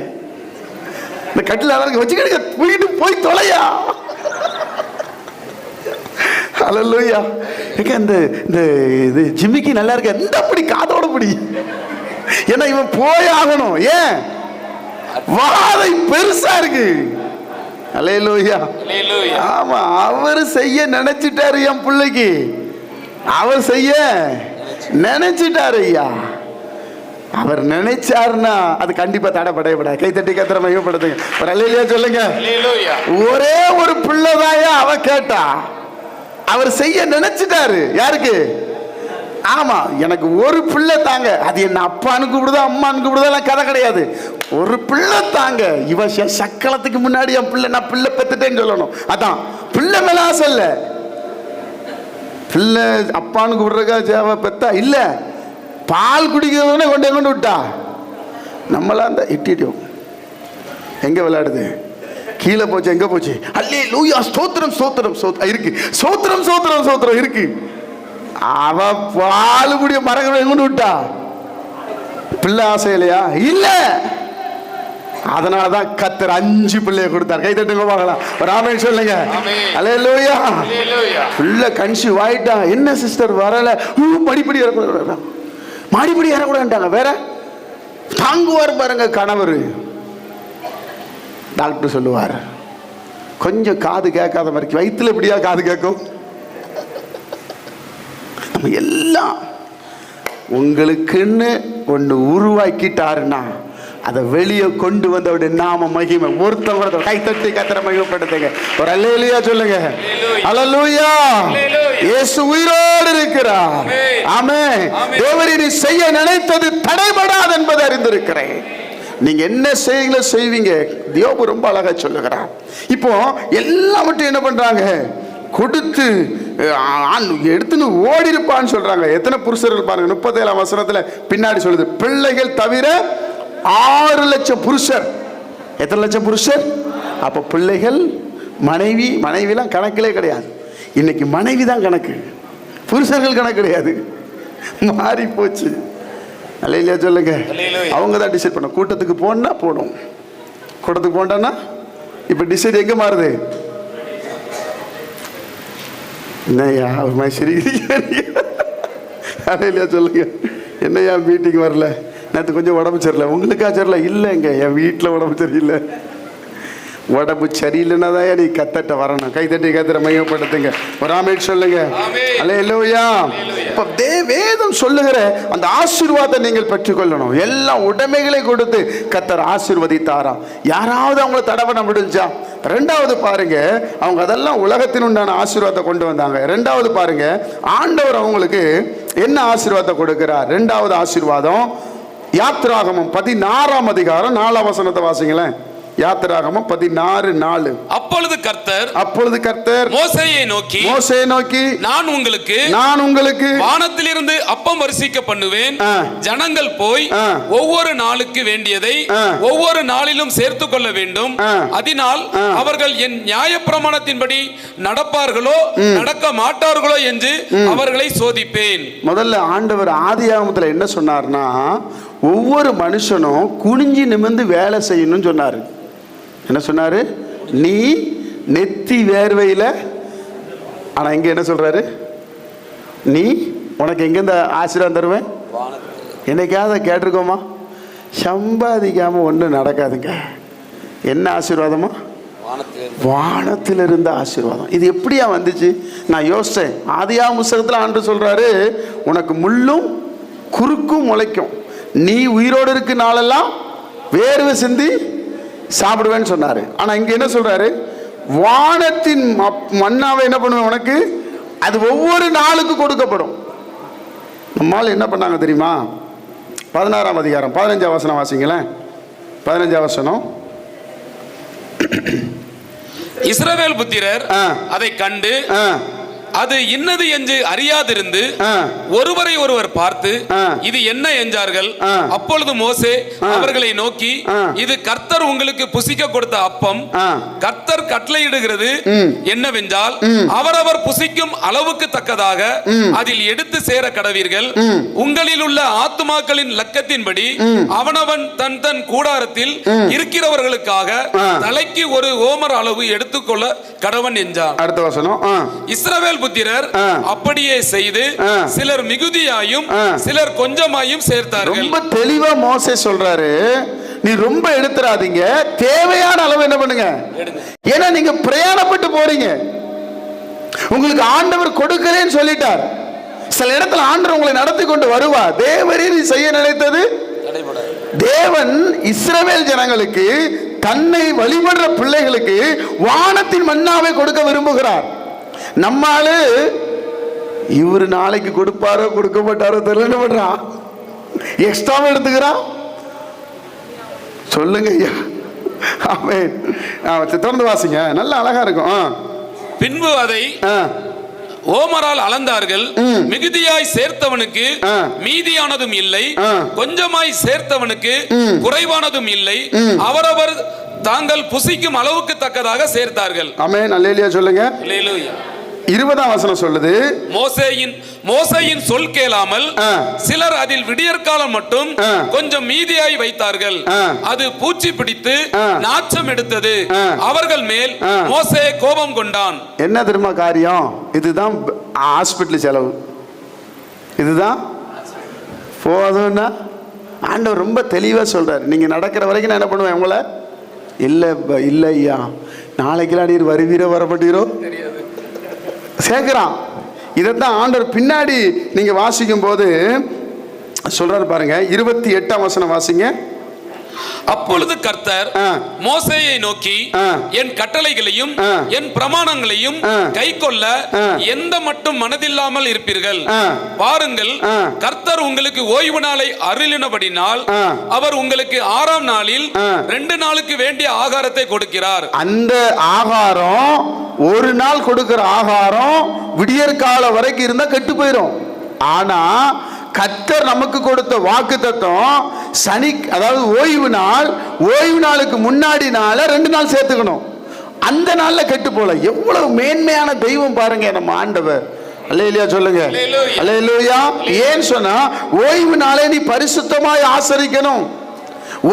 இந்த கட்டில் நல்லா இருக்கு வச்சுக்கிடுங்க, போயிட்டு போய் தொலையா. அல்லேலூயா. இந்த இது ஜிம்மிக்கு நல்லா இருக்க, இந்த அப்படி காதோட பிடி, ஏன்னா இவன் போய் ஆகணும். ஏன்? வாதை பெருசா இருக்கு. அல்லேலூயா. ஆமா, அவர் செய்ய நினைச்சிட்டாரு என் பிள்ளைக்கு, அவர் செய்ய நினைச்சிட்டாரு ஐயா. அவர் நினைச்சாருன்னா அது கண்டிப்பா தடைப்படையப்படாது. கை தட்டி கர்த்தரை மகிமைப்படுத்துங்க. ஒரு அல்லேலூயா சொல்லுங்க. ஒரே ஒரு பிள்ளைதாயா அவ கேட்டா, அவர் செய்ய நினைச்சிட்டாரு. யாருக்கு? ஆமா, எனக்கு ஒரு பிள்ளை தாங்க. அது என்ன அப்பான்னு கூப்பிடுதோ அம்மான்னு கூப்பிடுதோ கதை கிடையாது. ஒரு பிள்ளை தாங்க. இவ சக்கலத்துக்கு முன்னாடி என் பிள்ளை, நான் பிள்ளை பெத்துட்டேன்னு சொல்லணும். அதான் பிள்ளை மேல ஆசை இல்ல. பிள்ளை அப்பான்னு கூப்பிடுறக்கா சேவை பெத்தா இல்ல, பால் குடிக்கிறதுனே கொண்டு விட்டா. நம்மளாம் அந்த இட்டியும் எங்க விளையாடுது, கீழே போச்சு, எங்க போச்சு? அல்லேலூயா. ஸ்தோத்திரம் ஸ்தோத்திரம் இருக்கு, ஸ்தோத்திரம் ஸ்தோத்திரம் ஸ்தோத்திரம் இருக்கு. அவ பால் குடிய மரங்களை கொண்டு விட்டா. பிள்ளை ஆசை இல்லையா? இல்ல. அதனாலதான் கர்த்தர் 5 பிள்ளைய கொடுத்தார். கை தட்டுங்க பார்க்கலாம். ஒரு ஆமென் சொல்லுங்க. அல்லேலூயா. பிள்ளை கன்சீவ் ஆயிட்டா. என்ன சிஸ்டர் வரல? மடிப்படி ஏறக்கூடாது, மாடிப்படி ஏறக்கூடாதுட்டாங்க. வேற தாங்குவார் பாருங்க கணவர். டாக்டர் சொல்லுவார், கொஞ்சம் காது கேட்காத மாதிரி, வயிற்றுல எப்படியா காது கேட்கும்? நம்ம எல்லாம் உங்களுக்குன்னு ஒன்று உருவாக்கிட்டாருன்னா அதை வெளியே கொண்டு வந்து அவருடைய நாம மகிமை ஒருத்தவங்க கைத்தட்டி கத்திர மகிமைப்படுத்துங்க. ஒரு அல்லேலூயா சொல்லுங்க. அல்லேலூயா. இயேசு உயிரோடு இருக்கிறார். ஆமென். தேவரீர் செய்ய நினைத்தது தடைபடாது என்பதை அறிந்திருக்கிறேன். நீங்க என்ன செய்வீங்களோ செய்வீங்க. யோபு ரொம்ப அழகா சொல்லுகிறார். இப்போ எல்லாவற்றையும் என்ன பண்றாங்க, கொடுத்து எடுத்துன்னு ஓடி இருப்பான்னு சொல்றாங்க. எத்தனை புருஷர்கள் பாருங்க, 37ஆம் வசனத்துல பின்னாடி சொல்லுது, பிள்ளைகள் தவிர 6 லட்சம் புருஷர். எத்தனை லட்சம் புருஷர்? அப்ப பிள்ளைகள், மனைவிலாம் கணக்கிலே கிடையாது. இன்னைக்கு மனைவி தான் கணக்கு, புருஷர்கள் கணக்கு கிடையாது. மாறி போச்சு. அல்லேலூயா சொல்லுங்க. அவங்க தான் டிசைட் பண்ண. கூட்டத்துக்கு போனா போடும், கூட்டத்துக்கு போண்டானா இப்ப டிசைட் எங்க மாறுது? என்னையா ஒரு மாதிரி சிரிக்கிறீங்க? அல்லேலூயா சொல்லுங்க. என்னையா மீட்டிங் வரல? நேற்று கொஞ்சம் உடம்பு சரியில்லை. உங்களுக்கா சரியில்லை? இல்லைங்க, என் வீட்டில் உடம்பு சரியில்லை. உடம்பு சரியில்லைன்னா தான் நீ கத்தட்ட வரணும். கைத்தட்டி கத்திர மையப்படுத்துங்க. ஒரு ஆமென் சொல்லுங்க. அல்லேலூயா. இப்ப வேதம் சொல்லுகிற அந்த ஆசீர்வாதத்தை நீங்கள் பெற்றுக்கொள்ளணும். எல்லாம் உடைமைகளை கொடுத்து கத்தர் ஆசீர்வதித்தாராம். யாராவது அவங்கள தடை பண்ண முடிஞ்சா? ரெண்டாவது பாருங்க, அவங்க அதெல்லாம் உலகத்தின் உண்டான ஆசீர்வாதத்தை கொண்டு வந்தாங்க. ரெண்டாவது பாருங்க, ஆண்டவர் அவங்களுக்கு என்ன ஆசீர்வாதத்தை கொடுக்கிறார்? ரெண்டாவது ஆசீர்வாதம் யாத்திராகமம் 16ஆம் அதிகாரம் 4ஆம் வசனத்தை வாசிங்களேன். யாத்திராகமம் 16:4. அப்பொழுது கர்த்தர் மோசேயை நோக்கி நான் உங்களுக்கு வானத்திலிருந்து அப்பம் வரிசிக்க பண்ணுவேன். ஜனங்கள் போய் ஒவ்வொரு நாளுக்கு வேண்டியதை ஒவ்வொரு நாளிலும் சேர்த்து கொள்ள வேண்டும். அதனால் அவர்கள் என் நியாயப்பிரமாணத்தின்படி நடப்பார்களோ நடக்க மாட்டார்களோ என்று அவர்களை சோதிப்பேன். முதல்ல ஆண்டவர் ஆதியாகமத்தில் என்ன சொன்னார்னா, ஒவ்வொரு மனுஷனும் குனிஞ்சி நிமிர்ந்து வேலை செய்யணும்னு சொன்னாரு. என்ன சொன்னாரு? நீ நெத்தி வேர்வையில். ஆனா இங்க என்ன சொல்றாரு? நீ உனக்கு எங்க இந்த ஆசீர்வாதம் தருவேன்? என்னைக்காவது கேட்டிருக்கோமா? சம்பாதிக்காம ஒன்றும் நடக்காதுங்க. என்ன ஆசீர்வாதமா? வானத்தில் இருந்த ஆசீர்வாதம். இது எப்படியா வந்துச்சு? நான் யோசிச்சேன். ஆதியாகம புத்தகத்தில் ஆண்டவர் சொல்றாரு, உனக்கு முள்ளும் குறுக்கும் முளைக்கும், நீ உயிரோடு இருக்க நாளெல்லாம் வேர்வை சிந்தி சாப்பிடுவேன்னு சொன்னாரு. ஆனா இங்க என்ன சொல்றாரு? வானத்தின் மன்னாவை என்ன பண்ணுவேன் உனக்கு, அது ஒவ்வொரு நாளுக்கு கொடுக்கப்படும். நம்மால் என்ன பண்ணாங்க தெரியுமா? 16ஆம் அதிகாரம் 15ஆம் வசனம் வாசிங்களேன். 15ஆம் வசனம். இஸ்ரவேல் புத்திரர் அதை கண்டு அது இன்னது என்று அறியாதிருந்து ஒருவரை ஒருவர் பார்த்து இது என்ன என்றார்கள். அப்பொழுது மோசே அவர்களை நோக்கி, இது கர்த்தர் உங்களுக்கு புசிக்க கொடுத்த அப்பம். கர்த்தர் கட்டளையிடுகிறது என்னவென்றால், அவரவர் புசிக்கும் அளவுக்கு தக்கதாக அதில் எடுத்து சேர கடவீர்கள். உங்களில் உள்ள ஆத்துமாக்களின் லக்கத்தின்படி அவனவன் தன் தன் கூடாரத்தில் இருக்கிறவர்களுக்காக தலைக்கு ஒரு ஓமர் அளவு எடுத்துக்கொள்ள கடவன் என்றார். அடுத்த வசனம். இஸ்ரவேல் புத்திரர் அப்படியே செய்து சிலர் மிகுதியாயும் சிலர் கொஞ்சமாயும் சேர்த்தார்கள். ரொம்ப தெளிவா மோசே சொல்றாரு, நீ ரொம்ப எடுத்துறாதீங்க, தேவையான அளவு என்ன பண்ணுங்க. ஏன்னா நீங்க பிரயாணப்பட்டு போறீங்க, உங்களுக்கு ஆண்டவர் கொடுக்கிறேன்னு சொல்லிட்டார். சில இடத்துல ஆண்டவர் உங்களை நடத்தி கொண்டு வருவார். தேவரீர் செய்ய நினைத்தது தேவன் இஸ்ரவேல் ஜனங்களுக்கு, தன்னை வழிபடுற பிள்ளைகளுக்கு வானத்தின் மன்னாவை கொடுக்க விரும்புகிறார். நம்மால இவர் நாளைக்கு கொடுப்பாரோ கொடுக்க மாட்டாரோ தெரியல, என்ன பண்றான்? எக்ஸ்ட்ராவும் எடுத்துக்கிறான். சொல்லுங்க ஐயா. ஆமென். தொடர்ந்து வாசிங்க, நல்ல அழகா இருக்கும். பின்பு அதை ஓமரால் அளந்தார்கள். மிகுதியாய் சேர்த்தவனுக்கு மீதியானதும் இல்லை, கொஞ்சமாய் சேர்த்தவனுக்கு குறைவானதும் இல்லை. அவரவர் தாங்கள் புசிக்கும் அளவுக்கு தக்கதாக சேர்த்தார்கள். ஆமென். அல்லேலூயா சொல்லுங்க. அல்லேலூயா. 20ஆம் வசனம் சொல்லுது, மோசேயின் சொல் கேளாமல் சிலர் அதில் விடியற்காலம் மட்டும் கொஞ்சம் மீதியாய் வைத்தார்கள். அது பூச்சி பிடித்து நாச்சம் எடுத்தது. அவர்கள் மேல் மோசே கோபம் கொண்டான். என்ன தெரியுமா காரியம்? இதுதான் ஹாஸ்பிட்டல் செலவு. இதுதான் போதும்னா ஆண்டவர் ரொம்ப தெளிவா சொல்றாரு. நீங்க நடக்கிற வரைக்கும் நான் என்ன பண்ணுவேன் உங்களை? இல்ல ஐயா, நாளைக்கு நீர் வருவீரோ வரப்பட்டீரோ சேர்க்கிறான். இதைத்தான் ஆண்டவர் பின்னாடி நீங்க வாசிக்கும் போது சொல்றாரு பாருங்க. 28ஆம் வசனம் வாசிங்க. அப்பொழுது கர்த்தர் மோசேயை நோக்கி, என் கட்டளைகளையும் என் பிரமாணங்களையும் கைக்கொள்ள எந்த மட்டும் மனதில்லாமல் இருப்பீர்கள்? பாருங்கள், கர்த்தர் உங்களுக்கு ஓய்வு நாளை அருளினபடினால் அவர் உங்களுக்கு 6ஆம் நாளில் 2 நாளுக்கு வேண்டிய ஆகாரத்தை கொடுக்கிறார். அந்த ஆகாரம், ஒரு நாள் கொடுக்கிற ஆகாரம் விடியற்கால வரைக்கும் இருந்தா கெட்டு போயிடும். ஆனா கர்த்தர் நமக்கு கொடுத்த வாக்குத்தத்தம் சனி, அதாவது ஓய்வு நாள், ஓய்வு நாளுக்கு முன்னாடி நாள 2 நாள் சேர்த்துக்கணும். அந்த நாள்ல கெட்டு போல. எவ்வளவு மேன்மையான தெய்வம் பாருங்க நம்ம ஆண்டவர். அல்லேலூயா சொல்லுங்க. அல்லேலூயா. ஏன் சொன்னா ஓய்வு நாளை நீ பரிசுத்தமாய் ஆசரிக்கணும்,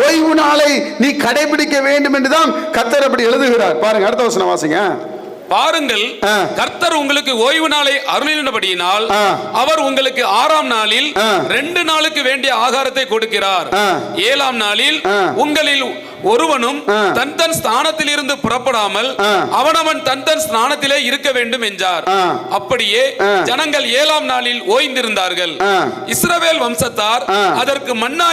ஓய்வு நாளை நீ கடைபிடிக்க வேண்டும் என்றுதான் கர்த்தர் அப்படி எழுதுகிறார். பாருங்க அடுத்த வசனம் வாசிங்க. பாருங்கள், கர்த்தர் உங்களுக்கு ஓய்வு நாளை அருளினபடியினால் அவர் உங்களுக்கு 6ஆம் நாளில் 2 நாளுக்கு வேண்டிய ஆகாரத்தை கொடுக்கிறார். 7ஆம் நாளில் உங்களில் ஒருவனும் தன் தன் ஸ்தானத்தில் இருந்து புறப்படாமல் அவனவன் தன் தன் ஸ்தானத்திலே இருக்க வேண்டும் என்றார். அப்படியே ஜனங்கள் 7ஆம் நாளில் ஓய்ந்திருந்தார்கள். இஸ்ரவேல் வம்சத்தார் அதற்கு மன்னா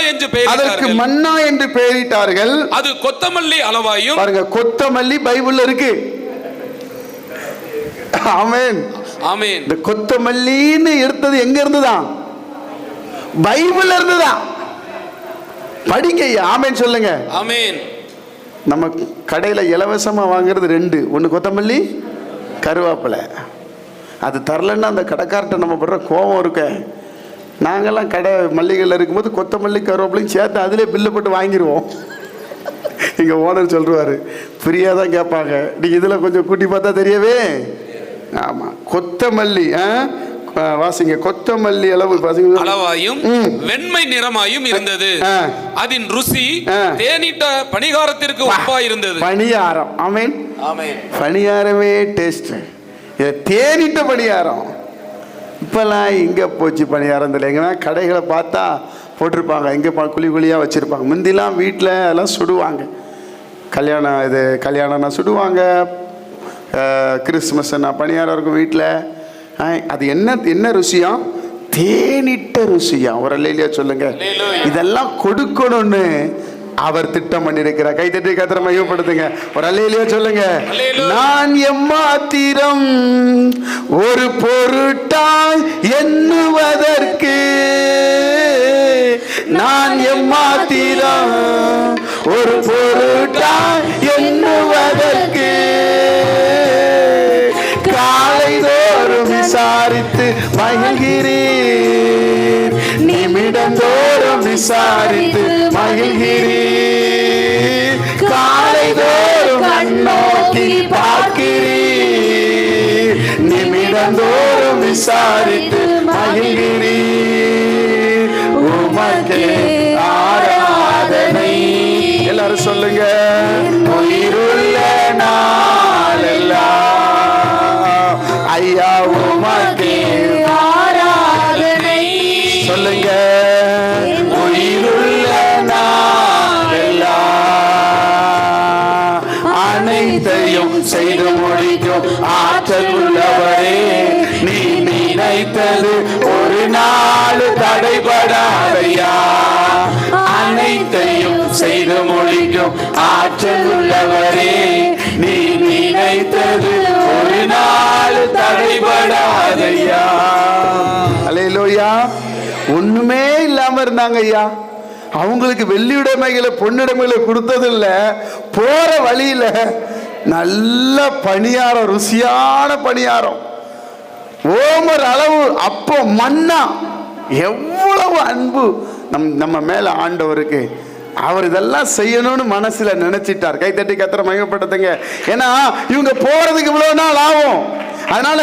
என்று பெயரிட்டார்கள். அது கொத்தமல்லி அளவாயும். பாருங்க, கொத்தமல்லி பைபிள்ல இருக்கு. ஆமென், ஆமென். இந்த கொத்தமல்லின்னு எடுத்தது எங்க இருந்துதான்? பைபிள்ல இருந்துதான். படிங்க. ஆமென் சொல்லுங்க. ஆமென். நம்ம கடையில இலவசமா வாங்குறது 2, ஒன்னு கொத்தமல்லி, கருவேப்பிலை. அது தரலன்னா அந்த கடைக்கார்ட்ட நம்ம படுற கோபம் இருக்க. நாங்கெல்லாம் கடை மல்லிகையில் இருக்கும்போது கொத்தமல்லி கருவேப்பிலையும் சேர்த்து அதிலே பில்லு போட்டு வாங்கிடுவோம். இங்க ஓனர் சொல்றாரு, ஃப்ரீயா தான் கேட்பாங்க, நீங்க இதுல கொஞ்சம் கூட்டி பார்த்தா தெரியவே. ஆமா, கொத்தமல்லி வாசிங்க. கொத்தமல்லி அளவாயும் வெண்மை நிறமாயும் இருந்தது. அதன் ருசி தேனிட்ட பணிகாரத்திற்கு ஒப்பா இருந்தது. பணியாரம். ஆமென், ஆமென். பணியாரமே டேஸ்ட். தேனிட்ட பணியாரம். இப்பெல்லாம் இங்க போச்சு பணியாரம். எங்கன்னா கடைகளை பார்த்தா போட்டிருப்பாங்க, இங்கே குழி குழியாக வச்சுருப்பாங்க. முந்திலாம் வீட்டில் அதெல்லாம் சுடுவாங்க. கல்யாணம்னா சுடுவாங்க, கிறிஸ்மஸ்னா பணியாரம் இருக்கும் வீட்டில். அது என்ன ருசியாம்? தேனிட்ட ருசியாம். ஒரு அல்லேலூயா சொல்லுங்க. இதெல்லாம் கொடுக்கணும்னு அவர் திட்டம் பண்ணிருக்கிறார். கைத்தட்டி கர்த்தரை மகிமைப்படுத்துங்க. ஒரு அல்லேலூயா சொல்லுங்க. நான் எம்மாத்திரம் ஒரு பொருட்டாய் எண்ணுவதற்கு, நான் எம்மாத்திரம் ஒரு பொருட்டாய் எண்ணுவதற்கு, காலைதோறும் விசாரித்து மகிழ்கிறீர், நிமிடந்தோறும் விசாரித்து மகிழ்கிறீர், காலைதோறும் கண்ணோக்கி பார்க்கிறீர், நிமிடந்தோறும் விசாரித்து மகிழ்கிறீர். உமக்கே ஆராதனை. எல்லாரும் சொல்லுங்க. உயிருள்ள நாளெல்லாம் ஐயா உமக்கே ஆராதனை. சொல்லுங்க. உயிருள்ள நாளெல்லாம் அனைத்தையும் செய்து முடிக்கும் ஆற்றல் உள்ளவரே, நீ நினைத்தது ஒரு நாள் தடைபடாதையா. அனைத்தையும் செய்து முடிக்கும் ஆற்றல் உள்ளவரே, நீ நினைத்தது ஒரு நாள் தடைபடாதையா. அல்லேலூயா. ஒண்ணுமே இல்லாம இருந்தாங்க ஐயா. அவங்களுக்கு வெள்ளியுடைமைகளை பொன்னுடைமைகளை கொடுத்தது இல்ல. போற வழியில நல்ல பணியாரம், ருசியான பணியாரம், ஓமர் அளவு அப்போ மன்னா. எவ்வளவு அன்பு நம்ம மேல ஆண்டவருக்கு. அவர் இதெல்லாம் செய்யணும்னு மனசுல நினைச்சிட்டார். கைத்தட்டி கர்த்தரை மகிமைப்படுத்துங்க. ஏன்னா இவங்க போறதுக்கு இவ்வளவு நாள் ஆகும். அதனால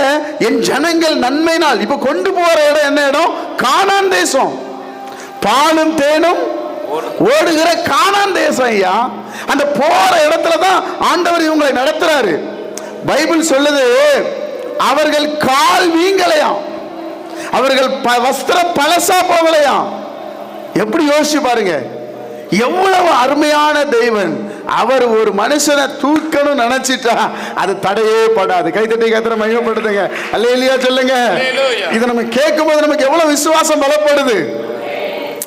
என் ஜனங்கள் நன்மை நாள். இப்ப கொண்டு போற இடம் என்ன இடம்? கானான் தேசம். பாலும் தேனும் ஓடுகிற கானான் தேசம் ஐயா. அந்த போற இடத்துல தான் ஆண்டவர் இவங்களை நடத்துறாரு. பைபிள் சொல்லுது, அவர்கள் கால் வீங்கலையாம், அவர்கள் வஸ்திரம் பழசா போகலையாம். எப்படி யோசிச்சு பாருங்க. எவ்வளவு அருமையான தெய்வன் அவர் ஒரு மனுஷனை தூக்கணும் நினைச்சிட்டா அது தடையே படாது. கைத்தட்டி கத்திர மகிமைப்படுத்துங்க. அல்லேலூயா சொல்லுங்க. இதை நம்ம கேட்கும் போது நமக்கு எவ்வளவு விசுவாசம் பலப்படுது.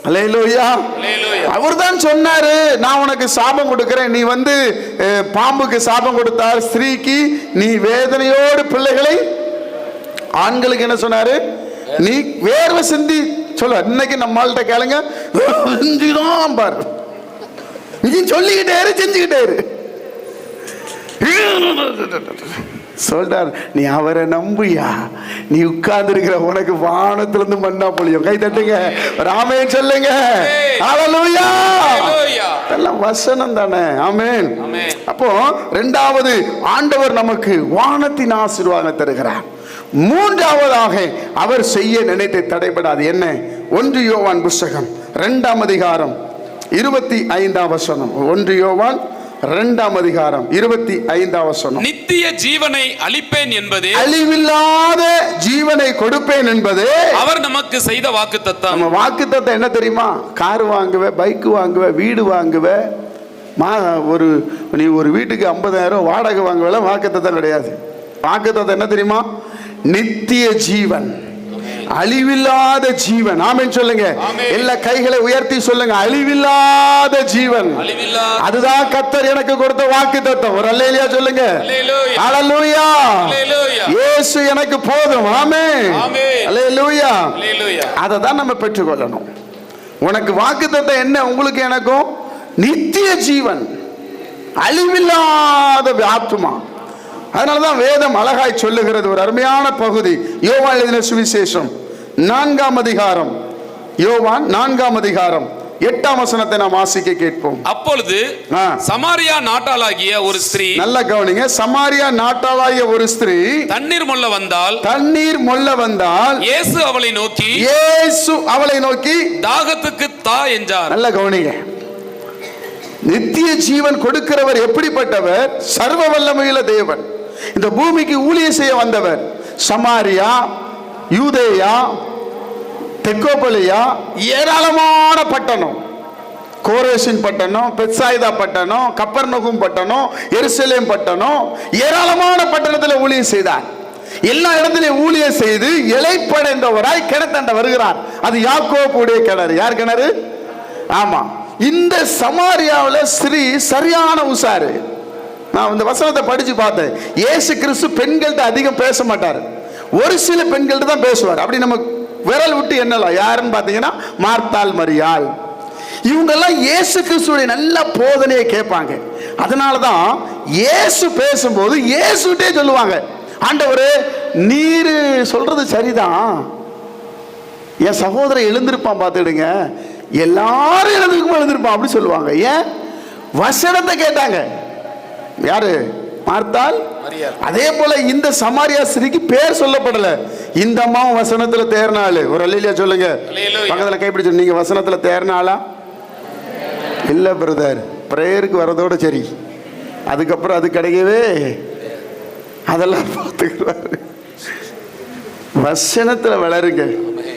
அல்லேலூயா. அவர் தான் சொன்னாரு, நான் உனக்கு சாபம் கொடுக்கிறேன், நீ வந்து பாம்புக்கு சாபம் கொடுத்தார், ஸ்திரீக்கு நீ வேதனையோடு பிள்ளைகளை, ஆண்களுக்கு என்ன சொன்னாரு, நீ வேர்வை சிந்தி சொல்ல. இன்னைக்கு நம்மள்கிட்ட கேளுங்க, செஞ்சுதான் பாரு, நீ சொல்லிக்கிட்டே இரு, செஞ்சுக்கிட்டே இரு சொல்றார். நீ அவரை நம்பியா, நீ உட்கார்ந்து இருக்கிற உனக்கு வானத்திலிருந்து மண்ணா பொழியும். கை தட்டுங்க, ராமே சொல்லுங்க. ஹல்லேலூயா. எல்லாம் வசனம் தானே. ஆமென். அப்போ இரண்டாவது, ஆண்டவர் நமக்கு வானத்தின் ஆசீர்வாதம் தருகிறார். மூன்றாவதாக அவர் செய்ய நினைத்து தடைபடாது. என்ன? 1 யோவான் புத்தகம் 2ஆம் அதிகாரம் 25ஆம் வசனம். 1 யோவான் 2ஆம் அதிகாரம் 25ஆம் வசனம். நித்திய ஜீவனை அளிப்பேன் என்பதே, அழிவில்லாத ஜீவனை கொடுப்பேன் என்பதே அவர் நமக்கு செய்த வாக்குத்தத்தம். நம்ம வாக்குத்தத்தம் என்ன தெரியுமா? கார் வாங்குவ, பைக் வாங்குவ, வீடு வாங்குவ, நீ ஒரு வீட்டுக்கு 50,000 வாடகை வாங்குவல வாக்குத்தத்தம் கிடையாது. வாக்குத்தத்தம் என்ன தெரியுமா? நித்திய ஜீவன், அழிவில்லாத ஜீவன். ஆமென் சொல்லுங்க. எல்லா கைகளை உயர்த்தி சொல்லுங்க, அழிவில்லாத ஜீவன். அதுதான் கர்த்தர் எனக்கு கொடுத்த வாக்குத்தத்தம். ஒரு அல்லேலூயா சொல்லுங்க. ஹல்லேலூயா. இயேசு எனக்கு போதும். ஆமென். அல்லேலூயா. அதை தான் நம்ம பெற்றுக்கொள்ளணும். உனக்கு வாக்குத்தத்தம் என்ன? உங்களுக்கு எனக்கும் நித்திய ஜீவன், அழிவில்லாத ஆத்துமா. அதனாலதான் வேதம் அழகாய் சொல்லுகிறது. ஒரு அருமையான பகுதி, யோவான் எழுதின சுவிசேஷம் 4ஆம் அதிகாரம், யோவான் 4ஆம் அதிகாரம் 8ஆம் வசனத்தை நாம் வாசிக்க கேட்போம். அப்பொழுது சமாரியா நாட்டாளாகிய ஒரு ஸ்திரீ, நல்ல கவனிங்க, சமாரியா நாட்டாளாகிய ஒரு ஸ்திரீ தண்ணீர் மொள்ள வந்தால் இயேசு அவளை நோக்கி தாகத்துக்கு தா என்றார். நல்ல கவனிங்க. நித்திய ஜீவன் கொடுக்கிறவர் எப்படிப்பட்டவர்? சர்வ வல்லமையுள்ள தேவன். இந்த பூமிக்கு ஊழியம் செய்ய வந்தவர். சமாரியா, யூதேயா, தெக்கோபலியா, ஏராளமான பட்டணம், கோரேசின் பட்டணம், பெத்சாயிதா பட்டணம், கப்பர்நகும் பட்டணம், எருசலேம் பட்டணம், ஏராளமான பட்டணத்தில் ஊழியம் செய்தார். எல்லா இடத்திலையும் ஊழியம் செய்து இளைப்படைந்தவராய் கிணத்தண்ட வருகிறார். அது யாக்கோபுடைய கிணறு. யார் கிணறு? ஆமா. இந்த சமாரியாவில் ஸ்ரீ சரியான உசாரு. நான் இந்த வசனத்தை படிச்சு பார்த்தேன். இயேசு கிறிஸ்து பெண்கள்கிட்ட அதிகம் பேச மாட்டார், ஒரு சில பெண்கள்கிட்ட தான் பேசுவார். அப்படி நம்ம விரல் விட்டு என்னலாம் யாருன்னு பார்த்தீங்கன்னா மார்த்தாள், மரியாள், இவங்கெல்லாம் இயேசு கிறிஸ்துடைய நல்ல போதனையை கேட்பாங்க. அதனால தான் இயேசு பேசும்போது இயேசுட்டே சொல்லுவாங்க, ஆண்டவரே நீர் சொல்றது சரிதான், என் சகோதரன் எழுந்திருப்பான் பார்த்துடுங்க, எல்லாரும் எழுந்திருப்பான் அப்படி சொல்லுவாங்க. ஏன்? வசனத்தை கேட்டாங்க. யாரு? மார்த்தாள். அதே போல இந்த சமாரியா ஸ்திரீக்கு பேர் சொல்லப்படல. இந்த அம்மாவும் வசனத்துல தேர்னாளு. ஒரு அல்லேலூயா சொல்லுங்க. பக்கத்துல கைப்பிடிச்சு, நீங்க வசனத்துல தேர்னாளா? இல்ல பிரதர், பிரேயருக்கு வரதோட சரி, அதுக்கப்புறம் அது கிடைக்கவே அதெல்லாம் பார்த்துக்கிறாரு. வசனத்துல வளருங்க.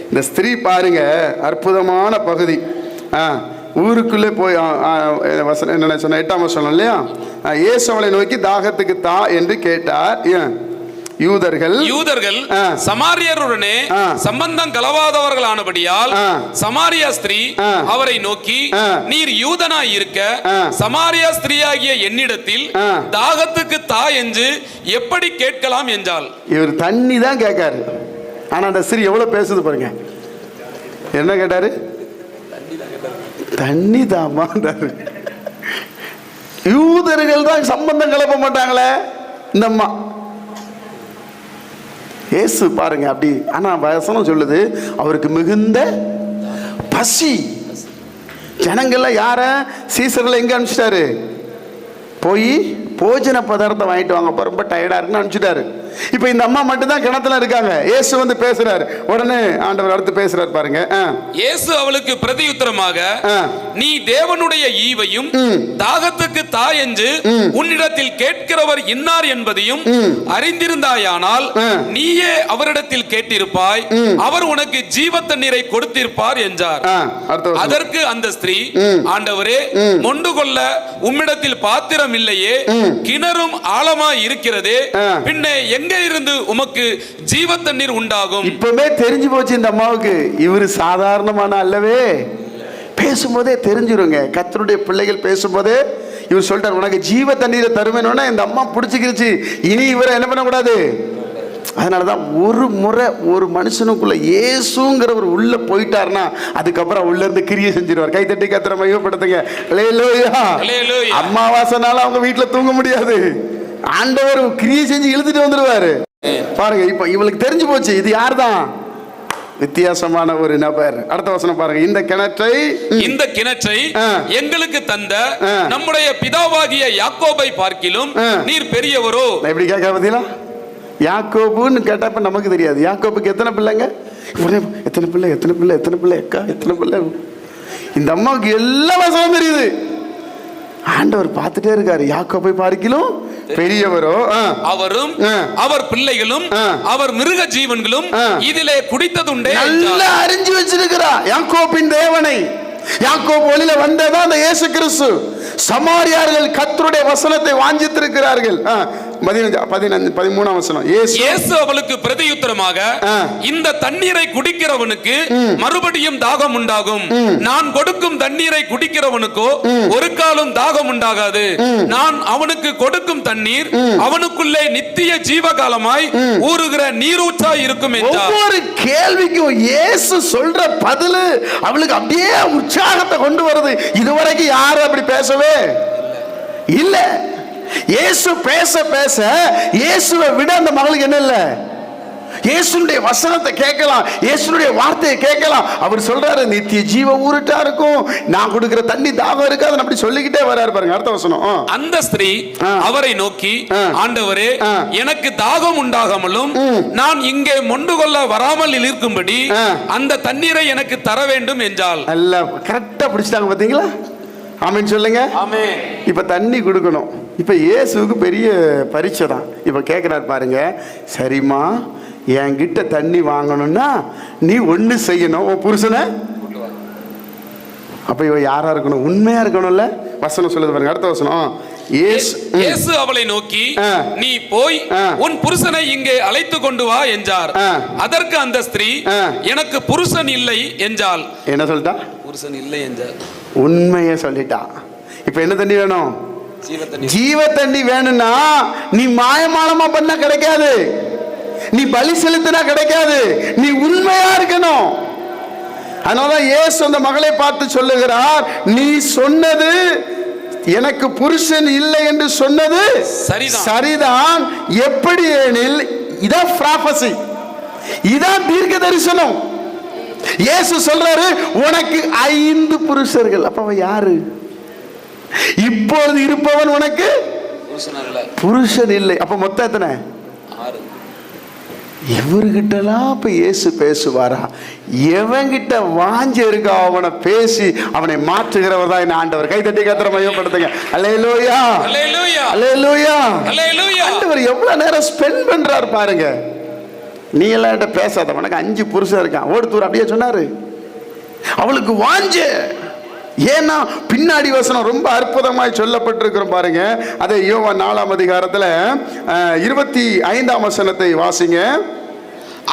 இந்த ஸ்திரீ பாருங்க, அற்புதமான பகுதி. ஊருக்குள்ளே போய் வசனம் என்ன சொன்ன? 8ஆம் வசனம் இல்லையா? இயேசு அவளை நோக்கி தாகத்துக்கு தா என்று கேட்டார். யூதர்கள் சமாரியருடனே சம்பந்தம் கலவாதவர்கள் ஆனபடியால் சமாரியா ஸ்திரீ அவரை நோக்கி, நீர் யூதனாய் இருக்க சமாரியா ஸ்திரீயாகிய என்னிடத்தில் தாகத்துக்கு தா என்று எப்படி கேட்கலாம் என்றால். இவர் தண்ணி தான் கேட்காரு, ஆனா அந்த ஸ்திரீ எவ்வளவு பேசுது பாருங்க. என்ன கேட்டாரு? தண்ணி தாமா. யூதர்கள் தான் சம்பந்தம் கலப்ப மாட்டாங்களே இந்த அம்மா. இயேசு பாருங்க அப்படி. ஆனா வசனம் சொல்லுது, அவருக்கு மிகுந்த பசி. ஜனங்கள்ல யார? சீசர்ல எங்க அனுப்பிச்சிட்டாரு? போய் போஜன பதார்த்தம் வாங்கிட்டு வாங்க, ரொம்ப டயர்டா இருக்குன்னு அனுப்பிச்சிட்டாரு. இப்ப இந்த அம்மா மட்டும் தான் கிணத்துல இருக்காங்க. இயேசு வந்து பேசுறாரு. உடனே ஆண்டவர் அடுத்து பேசுறாரு பாருங்க. இயேசு அவளுக்கு பிரதியுத்தரமாக, நீ தேவனுடைய ஈவையும் தாகத்துக்கு தா என்று உன்னிடத்தில் கேட்கிறவர் இன்னார் என்பதையும் அறிந்திருந்தாயானால் நீயே அவரிடத்தில் கேட்டிருப்பாய், அவர் உனக்கு ஜீவ தண்ணீரை கொடுத்திருப்பார் என்றார். அதற்கு அந்த ஸ்திரீ, ஆண்டவரே, மொண்டு கொள்ள உம்மிடத்தில் பாத்திரம் இல்லையே, கிணறும் ஆழமாய் இருக்கிறதே, பின்னே எங்கே இருந்து உமக்கு ஜீவ தண்ணீர் உண்டாகும்? இப்பவே தெரிஞ்சு போச்சு இந்த அம்மாவுக்கு, இவரு சாதாரணமான அல்லவே. பேசும்போதே தெரிஞ்சிருங்க, கர்த்தருடைய பிள்ளைகள் பேசும்போதே இவர் சொல்றாரு, உனக்கு ஜீவ தண்ணீரை தருவேன்னு. இந்த அம்மா பிடிச்சிக்கிருச்சு, இனி இவரை என்ன பண்ணக்கூடாது. அதனாலதான் ஒரு முறை ஒரு மனுஷனுக்குள்ள இயேசுங்கிறவர் உள்ள போயிட்டாருன்னா அதுக்கப்புறம் உள்ள இருந்து கிரியை செஞ்சிருவார். கைத்தட்டி கர்த்தரை மகிமைப்படுத்துங்க. அல்லேலூயா. அமாவாசை நாள் அவங்க வீட்டுல தூங்க முடியாது, ஆண்டவர் கிரியை செஞ்சு இழுத்துட்டு வந்துருவாரு. பாருங்க, இப்ப இவளுக்கு தெரிஞ்சு போச்சு இது யார்தான், வித்தியாசமான ஒரு நபர். அடுத்த வசனம் பாருங்க. இந்த கிணற்றை எங்களுக்கு தந்த நம்முடைய பிதாவாகிய யாக்கோபை பார்க்கிலும் நீர் பெரியவரோ? எப்படி கேட்க பார்த்தீங்களா? யாக்கோபுன்னு கேட்டப்ப நமக்கு தெரியாது. யாக்கோபுக்கு எத்தனை பிள்ளைங்க? எத்தனை பிள்ளை எத்தனை பிள்ளை எத்தனை பிள்ளை அக்கா எத்தனை பிள்ளை. இந்த அம்மாவுக்கு எல்லா வசனம் தெரியுது. ஆண்டவர் பார்த்துட்டே இருக்காரு. யாக்கோபை பார்க்கிலும் பெரியவரோ, அவரும் அவர் பிள்ளைகளும் அவர் மிருக ஜீவன்களும் இதிலே குடித்ததுண்டே. நல்லா அறிஞ்சு வச்சிருக்கிறா யாக்கோபின் தேவனை. யாக்கோபு வழியில வந்ததான் அந்த இயேசு கிறிஸ்து. சமாரியார்கள் கர்த்தருடைய வசனத்தை வாஞ்சித்திருக்கிறார்கள். 13 வசனம். இயேசு அவளுக்கு பிரதியுத்தரமாக, இந்த தண்ணீரை குடிக்கிறவனுக்கு மறுபடியும் தாகம் உண்டாகும், நான் கொடுக்கும் தண்ணீரை குடிக்கிறவனுக்கோ ஒரு காலம் தாகம் உண்டாகாது, நான் அவனுக்கு கொடுக்கும் தண்ணீர் அவனுக்குள்ளே நித்திய ஜீவகாலமாய் ஊறுகிற நீரூற்றாய் இருக்கும் என்றார். ஒவ்வொரு கேள்விக்கும் இயேசு சொல்ற பதில் அவளுக்கு அப்படியே உற்சாகத்தை கொண்டு வருது. இதுவரைக்கும் யாரும் அப்படி பேசவே இல்ல. இயேசு பேச பேச இயேசுவை விட அந்த மகளுக்கு என்ன இல்ல, இயேசுடைய வசனத்தை கேட்கலாம், இயேசுடைய வார்த்தையை கேட்கலாம். அவர் சொல்றாரு, நித்திய ஜீவ ஊருட்டா இருக்கும், நான் கொடுக்கிற தண்ணி தாகம் இருக்காது, அப்படி சொல்லிக்கிட்டே வராரு பாருங்க. அடுத்த வசனம். அந்த ஸ்திரீ அவரை நோக்கி, ஆண்டவரே, எனக்கு தாகம் உண்டாகாமலும் நான் இங்கே மொண்டு கொள்ள வராமல் இருக்கும்படி அந்த தண்ணீரை எனக்கு தர வேண்டும் என்றாள். அல்ல, கரெக்டா பிடிச்சிட்டாங்க பாத்தீங்களா? ஆமென் சொல்லுங்க. ஆமென். இப்ப தண்ணி கொடுக்கணும். இப்ப இயேசுவுக்கு பெரிய பரீட்சை தான். இப்ப கேட்கிறார் பாருங்க, சரிம்மா, என்கிட்ட தண்ணி வாங்கணும்னா நீ ஒண்ணு செய்யணும், உன் புருஷனை. அப்ப இவ யாரா இருக்கணும்? உண்மையா இருக்கணும்ல. வசனம் சொல்லுது பாருங்க. அடுத்த வசனம். இயேசு அவளை நோக்கி, நீ போய் உன் புருஷனை இங்கே அழைத்து கொண்டு வா என்றார். அதற்கு அந்த ஸ்திரீ, எனக்கு புருஷன் இல்லை என்றாள். என்ன சொல்லிட்டா? புருஷன் இல்லை என்றார். உண்மையை சொல்லிட்டா. இப்ப என்ன தண்ணி வேணும்? ஜீவ தண்ணி வேணும்னா நீ மாயமானமா பண்ண கிடைக்காது, நீ பலி செலுத்தினா கிடைக்காது, நீ உண்மையா இருக்கணும். அதனாலதான் இயேசு அந்த மகளை பார்த்து சொல்லுகிறார், நீ சொன்னது, எனக்கு புருஷன் இல்லை என்று சொன்னது சரிதான். எப்படி எனில், இதான் ப்ராபசி, இதான் தீர்க்க தரிசனம். இயேசு சொல்றாரு, உனக்கு 5 புருஷர்கள். அப்ப அவன் யாரு? இப்பொழுது இருப்பவன் உனக்கு புருஷன் இல்லை. அப்ப மொத்தம் எத்தனை? 6. எவர்கிட்டலாம் இப்ப இயேசு பேசுவாரா? எவன்கிட்ட வாஞ்ச இருக்கா அவனை பேசி அவனை மாற்றுகிறவர் தான் என்ன ஆண்டவர். கைதட்டி கர்த்தரை மகிமைப்படுத்துங்க. அல்லேலூயா, அல்லேலூயா, அல்லேலூயா, அல்லேலூயா. ஆண்டவர் எவ்வளவு நேரம் ஸ்பெண்ட் பண்றாரு பாருங்க. நீ எல்லாம் பேசாத, உனக்கு 5 புருஷன் இருக்கான், ஓடுத்தூர் அப்படியே சொன்னாரு. அவளுக்கு வாஞ்ச. ஏன்னா பின்னாடி வசனம் ரொம்ப அற்புதமாய் சொல்லப்பட்டிருக்கிறோம் பாருங்க. அதை யோவான் 4ஆம் அதிகாரத்துல 25ஆம் வசனத்தை வாசிங்க.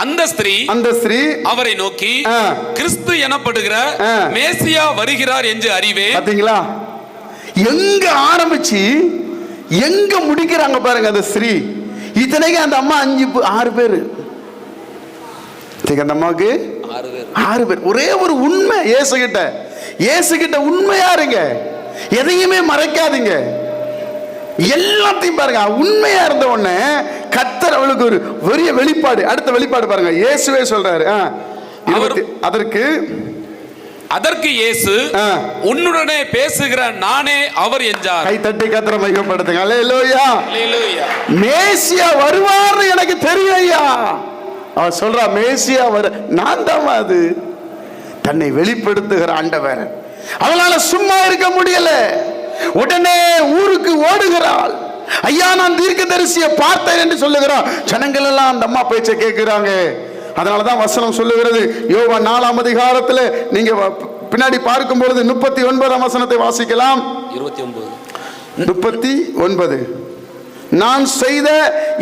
அந்த ஸ்திரீ அவரை நோக்கி, கிறிஸ்து எனப்படுகிற மேசியா வருகிறார் என்று அறிவேன். பாத்தீங்களா, எங்க ஆரம்பிச்சு எங்க முடிக்கிறாங்க பாருங்க அந்த ஸ்திரீ. இத்தனைக்கு அந்த அம்மா 6 பேரு. அந்த அம்மாவுக்கு 6 பேர். ஒரே ஒரு உண்மை, இயேசு கிட்ட உண்மையா இருங்க, எதையுமே மறைக்காதீங்க, எல்லாத்தையும் பாருங்க. உண்மையா இருந்த உடனே கர்த்தர் அவளுக்கு ஒரு பெரிய வெளிப்பாடு. அடுத்த வெளிப்பாடு பாருங்க, இயேசுவே சொல்றாரு. அதற்கு அதற்கு இயேசு, உன்னுடனே பேசுகிற நானே அவர் என்றார். கை தட்டி கர்த்தரை மகிமைப்படுத்துங்க. அல்லேலூயா. அல்லேலூயா. மேசியா வருவார்னு எனக்கு தெரியும் ஐயா. அவர் சொல்றா, மேசியா நான் தான் அது. தன்னை வெளிப்படுத்துகிற ஆண்டவர். அவளால சும்மா இருக்க முடியல. உடனே ஊருக்கு ஓடுகிறாள். ஐயா, நான் தீர்க்கதரிசியை பார்த்தேன் என்று சொல்லுகிறான். ஜனங்கள் எல்லாம் அந்த அம்மா பேச்சை கேட்கிறாங்க. அதனாலதான் வசனம் சொல்லுகிறது, யோவான் 4ஆம் அதிகாரத்தில் நீங்க பின்னாடி பார்க்கும் பொழுது 39ஆம் வசனத்தை வாசிக்கலாம். 39. நான் செய்த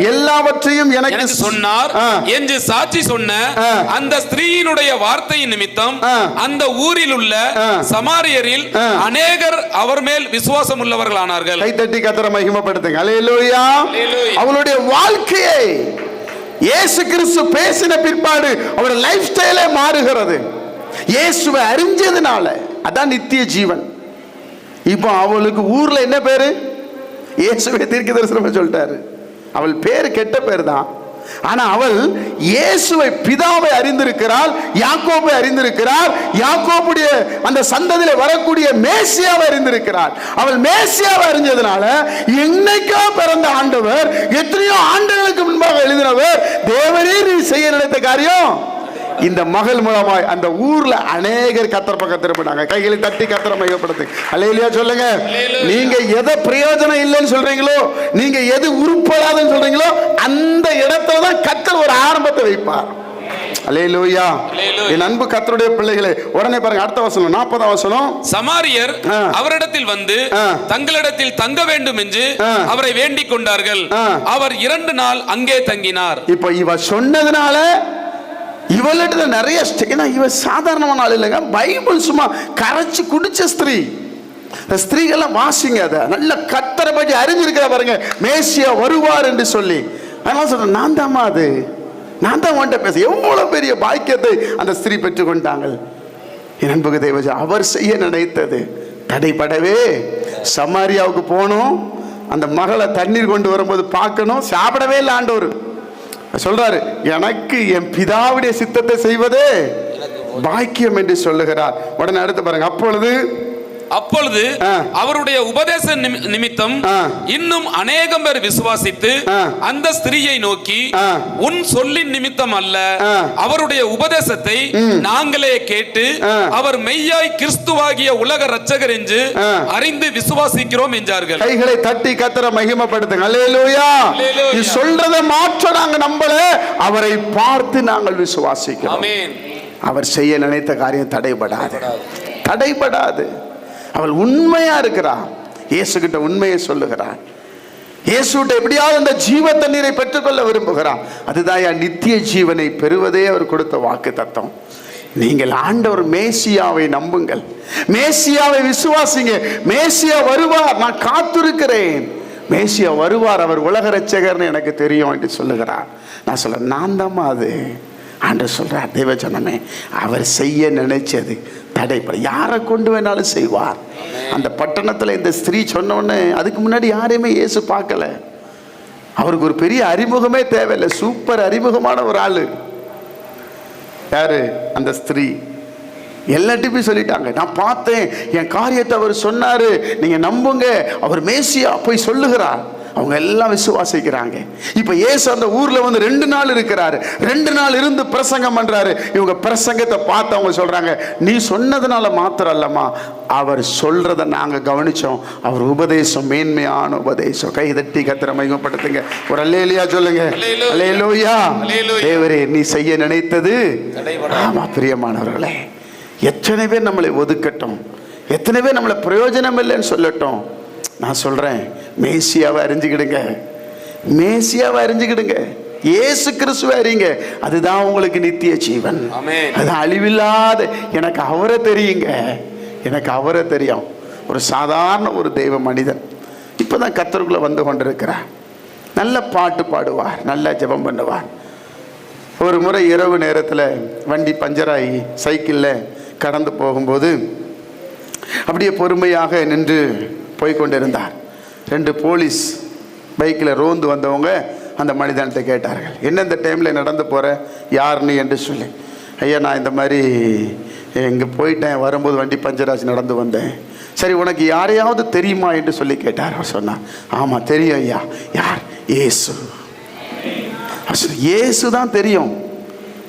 எல்லாவற்றையும் எனக்கு சொன்னார் என்று சாட்சி சொன்ன அந்த ஸ்திரீயினுடைய வார்த்தையின் நிமித்தம் அந்த ஊரில் உள்ள சமாரியரில் அநேகர் அவர் மேல் விசுவாசம் உள்ளவர்களானார்கள். கை தட்டி கர்த்தரை மகிமைப்படுத்துங்க. அல்லேலூயா. அவளுடைய வாழ்க்கையை இயேசு கிறிஸ்து பேசின பிற்பாடு அவருடைய லைஃப் ஸ்டைலே மாறுகிறது. இயேசுவை அறிஞ்சதுனால. அதான் நித்திய ஜீவன். இப்போ அவளுக்கு ஊர்ல என்ன பேரு? இயேசுவை தீர்க்கதரிசனம் சொல்லிட்டாரு. அவள் பேரு கெட்ட பேர் தான். ஆனா அவள் இயேசுவை பிதாவை அறிந்திருக்கிறாள், யாக்கோபை அறிந்திருக்கிறாள், யாக்கோபுடைய அந்த சந்ததியில வரக்கூடிய மேசியாவை அறிந்திருக்கிறாள். அவள் மேசியாவை அறிஞ்சதுனால இன்னைக்கா பிறந்த ஆண்டவர், எத்தனையோ ஆண்டுகளுக்கு முன்பாக எழுதினவர், தேவனே நீ செய்ய நினைத்த காரியம் இந்த மகள் மூலமாய் அந்த ஊர்ல அநேகர் கர்த்தர் பக்கம் திரும்பினாங்க. கைகளை தட்டி கர்த்தரை மகிமைப்படுத்து. அல்லேலூயா சொல்லுங்க. நீங்க எதை பிரயோஜனம் இல்லைன்னு சொல்றீங்களோ, நீங்க எது உருப்படாதுன்னு சொல்றீங்களோ, அந்த இடத்துல தான் கர்த்தர் ஒரு ஆரம்பத்தை வைப்பார். அல்லேலூயா. என் அன்பு கர்த்தருடைய பிள்ளைகளே, உடனே பாருங்க அடுத்த வசனம் 40ஆம் வசனம். சமாரியர் அவரிடத்தில் வந்து தங்களிடத்தில் தங்க வேண்டும் என்று அவரை வேண்டிக் கொண்டார்கள். அவர் 2 நாள் அங்கே தங்கினார். இப்ப இவ சொன்னதுனால இவள்கிட்ட நிறைய, இவ சாதாரணமான ஆள் இல்லைங்க. பைபிள் சும்மா கரைச்சு குடிச்ச ஸ்திரீ. ஸ்திரீகள்லாம் வாசிங்க, அதை நல்ல கர்த்தரை பற்றி அறிஞ்சிருக்கிற பாருங்க. மேசியா வருவார் என்று சொல்லி. அதனால சொல்றேன், நான் தாமா அது, நான் தான் உன்கிட்ட பேச. எவ்வளவு பெரிய பாக்கியத்தை அந்த ஸ்திரீ பெற்றுக்கொண்டாங்க. என் அன்புக்கு தேவஜா, அவர் செய்ய நினைத்தது தடைபடவே. சமாரியாவுக்கு போகணும், அந்த மகளை தண்ணீர் கொண்டு வரும்போது பார்க்கணும். சாப்பிடவே இல்லை ஆண்டவர். சொல்றாரு, எனக்கு என் பிதாவுடைய சித்தத்தை செய்வதே பாக்கியம் என்று சொல்லுகிறார். உடனே அடுத்து பாருங்க. அப்பொழுது அவருடைய உபதேச நிமித்தம் இன்னும் அநேகம் பேர் விசுவாசித்து அந்த ஸ்திரீயை நோக்கி, உன் சொல்லின் நிமித்தம் அல்ல, அவருடைய உபதேசத்தை நாங்களே கேட்டு அவர் மெய்யாய் கிறிஸ்துவாகிய உலக இரட்சகர் என்று அறிந்து விசுவாசிக்கிறோம் என்றார்கள். கைகளை தட்டி கர்த்தரை மகிமைப்படுத்துங்க. அல்லேலூயா. நீ சொல்றதை மாற்ற நாங்க நம்பல, அவரை பார்த்து நாங்கள் விசுவாசிக்கிறோம். ஆமென். அவர் செய்ய நினைத்த காரியம் தடைபடாது. அவள் உண்மையா இருக்கிறார். இயேசு கிட்ட உண்மையை சொல்லுகிறார். இயேசுட்ட எப்படியாவது அந்த ஜீவ தண்ணீரை பெற்றுக்கொள்ள விரும்புகிறார். அதுதான் நித்திய ஜீவனை பெறுவதே அவர் கொடுத்த வாக்கு தத்தம். நீங்கள் ஆண்டவர் மேசியாவை நம்புங்கள், மேசியாவை விசுவாசிங்க. மேசியா வருவார், நான் காத்திருக்கிறேன். மேசியா வருவார், அவர் உலக இரட்சகர்னு எனக்கு தெரியும் என்று சொல்லுகிறார். நான் சொல்ல, நான் தான் அது. ஆண்டவர் சொல்றார், தேவஜனமே, அவர் செய்ய நினைச்சது தடைப்பட, யாரை கொண்டு வேணாலும் செய்வார். அந்த பட்டணத்தில் இந்த ஸ்திரீ சொன்னோன்னு அதுக்கு முன்னாடி யாரையுமே இயேசு பார்க்கல. அவருக்கு ஒரு பெரிய அறிமுகமே தேவையில்லை. சூப்பர் அறிமுகமான ஒரு ஆளு. யாரு? அந்த ஸ்திரீ. எல்லாத்தையும் சொல்லிட்டாங்க, நான் பார்த்தேன், என் காரியத்தை அவர் சொன்னாரு, நீங்க நம்புங்க, அவர் மேசியா போய் சொல்லுகிறார். அவங்க எல்லாம் விசுவாசிக்கிறாங்க. இப்ப இயேசு அந்த ஊர்ல வந்து 2 நாள் இருக்கிறாரு. 2 நாள் இருந்து பிரசங்கம் பண்றாரு. இவங்க பிரசங்கத்தை பார்த்து அவங்க சொல்றாங்க, நீ சொன்னதுனால மாத்திரம் அல்லம்மா, அவர் சொல்றதை நாங்க கவனிச்சோம். அவர் உபதேசம் மேன்மையான உபதேசம். கை தட்டி கர்த்தரை மகிமைப்படுத்துங்க. ஒரு அல்லேலூயா சொல்லுங்க. அல்லேலூயா. தேவரே, நீ செய்ய நினைத்தது. ஆமா பிரியமானவர்களே, எத்தனை பேர் நம்மளை ஒதுக்கட்டும், எத்தனை பேர் நம்மளை பிரயோஜனம் இல்லைன்னு சொல்லட்டும், நான் சொல்றேன், மேசியாவை அறிஞ்சுக்கிடுங்க. மேசியாவை அறிஞ்சுக்கிடுங்க. இயேசு கிறிஸ்துவை அறியுங்க. அதுதான் உங்களுக்கு நித்திய ஜீவன். அது அழிவில்லாத. எனக்கு அவரை தெரியுங்க, எனக்கு அவரை தெரியும். ஒரு சாதாரண ஒரு தெய்வ மனிதன் இப்பதான் கர்த்தருக்குள்ள வந்து கொண்டிருக்கிறார். நல்ல பாட்டு பாடுவார், நல்ல ஜெபம் பண்ணுவார். ஒரு முறை இரவு நேரத்தில் வண்டி பஞ்சராகி சைக்கிளில் கடந்து போகும்போது அப்படியே பொறுமையாக நின்று போய்கொண்டிருந்தார். 2 போலீஸ் பைக்கில் ரோந்து வந்தவங்க அந்த மனிதன்கிட்ட கேட்டார்கள், என்ன இந்த டைமில் நடந்து போகிற, யாருன்னு என்று சொல்லி. ஐயா, நான் இந்த மாதிரி எங்கே போயிட்டேன், வரும்போது வண்டி பஞ்சர் ஆச்சு, நடந்து வந்தேன். சரி, உனக்கு யாரையாவது தெரியுமா என்று சொல்லி கேட்டார். அவர் சொன்னார், ஆமாம் தெரியும் ஐயா. யார்? இயேசு. இயேசு தான் தெரியும்.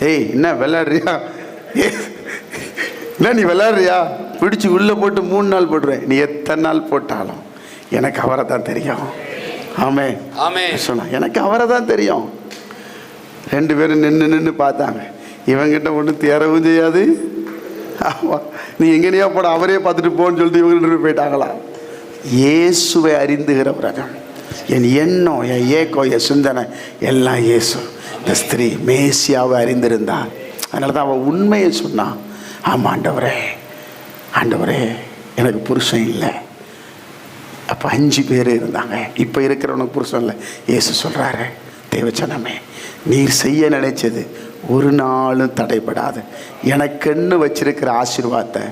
ஏய், என்ன விளையாடுறியா? என்ன நீ விளையாடுறியா? பிடிச்சி உள்ளே போட்டு 3 நாள் போடுறேன். நீ எத்தனை நாள் போட்டாலும் எனக்கு அவரை தான் தெரியும். ஆமென் ஆமென். சொன்னா எனக்கு அவரை தான் தெரியும். 2 பேரும் நின்று பார்த்தாங்க. இவங்கிட்ட ஒன்றும் தேரவும் செய்யாது. ஆமாம், நீ எங்கேயா போட, அவரே பார்த்துட்டு போன்னு சொல்லிட்டு இவங்க 2 பேர் போயிட்டாங்களா? இயேசுவை அறிந்துகிறவர்கள், என் எண்ணம், என் ஏக்கம், என் சிந்தனை எல்லாம் இயேசு. இந்த ஸ்திரீ மேசியாவை அறிந்திருந்தார். அதனால தான் அவள் உண்மையை சொன்னான். ஆமாம் ஆண்டவரே, ஆண்டவரே எனக்கு புருஷன் இல்லை. அப்போ 5 பேர் இருந்தாங்க. இப்போ இருக்கிறவனுக்கு புருஷன் இல்லை. இயேசு சொல்கிறாரு, தேவச்சனமே, நீர் செய்ய நினைச்சது ஒரு நாளும் தடைபடாது. எனக்குன்னு வச்சிருக்கிற ஆசீர்வாதத்தை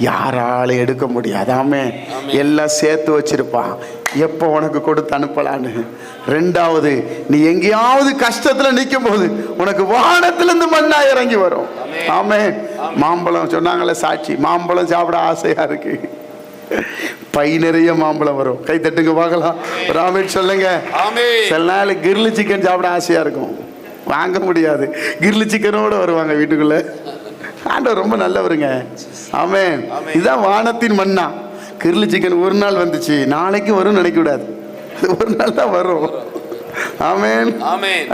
யாராலும் எடுக்க முடியாது. ஆமென். எல்லாம் சேர்த்து வச்சிருப்பான், எப்போ உனக்கு கொடுத்து அனுப்பலான்னு. 2வது, நீ எங்கேயாவது கஷ்டத்தில் நிற்கும் போது உனக்கு வானத்திலிருந்து மண்ணா இறங்கி வரும். ஆமென். மாம்பழம் சொன்னாங்களே சாட்சி, மாம்பழம் சாப்பிட ஆசையா இருக்கு, பை நிறைய மாம்பழம் வரும். கை தட்டுங்க பார்க்கலாம். ராமேட் சொல்லுங்க. சில நாள் கிரில் சிக்கன் சாப்பிட ஆசையா இருக்கும், வாங்க முடியாது. கிரில் சிக்கனோட வருவாங்க வீட்டுக்குள்ள. ஆண்டவர் ரொம்ப நல்லவருங்க. ஆமென். இதுதான் வானத்தின் மன்னா. கிரில் சிக்கன் ஒரு நாள் வந்துச்சு, நாளைக்கு வரும் நினைக்க கூடாது, ஒரு நாள் தான் வரும். ஆமென்.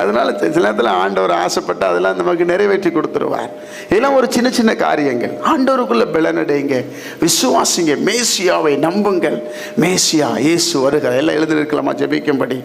அதனால சில நேரத்தில் ஆண்டவர் ஆசைப்பட்டு அதெல்லாம் நமக்கு நிறைவேற்றி கொடுத்துருவார். இதெல்லாம் ஒரு சின்ன சின்ன காரியங்கள். ஆண்டவருக்குள்ள பலனடைங்க, விசுவாசிங்க, மேசியாவை நம்புங்கள். மேசியா இயேசு வருகிறார். எல்லாம் எழுதிருக்கலாமா ஜெபிக்கும்படி?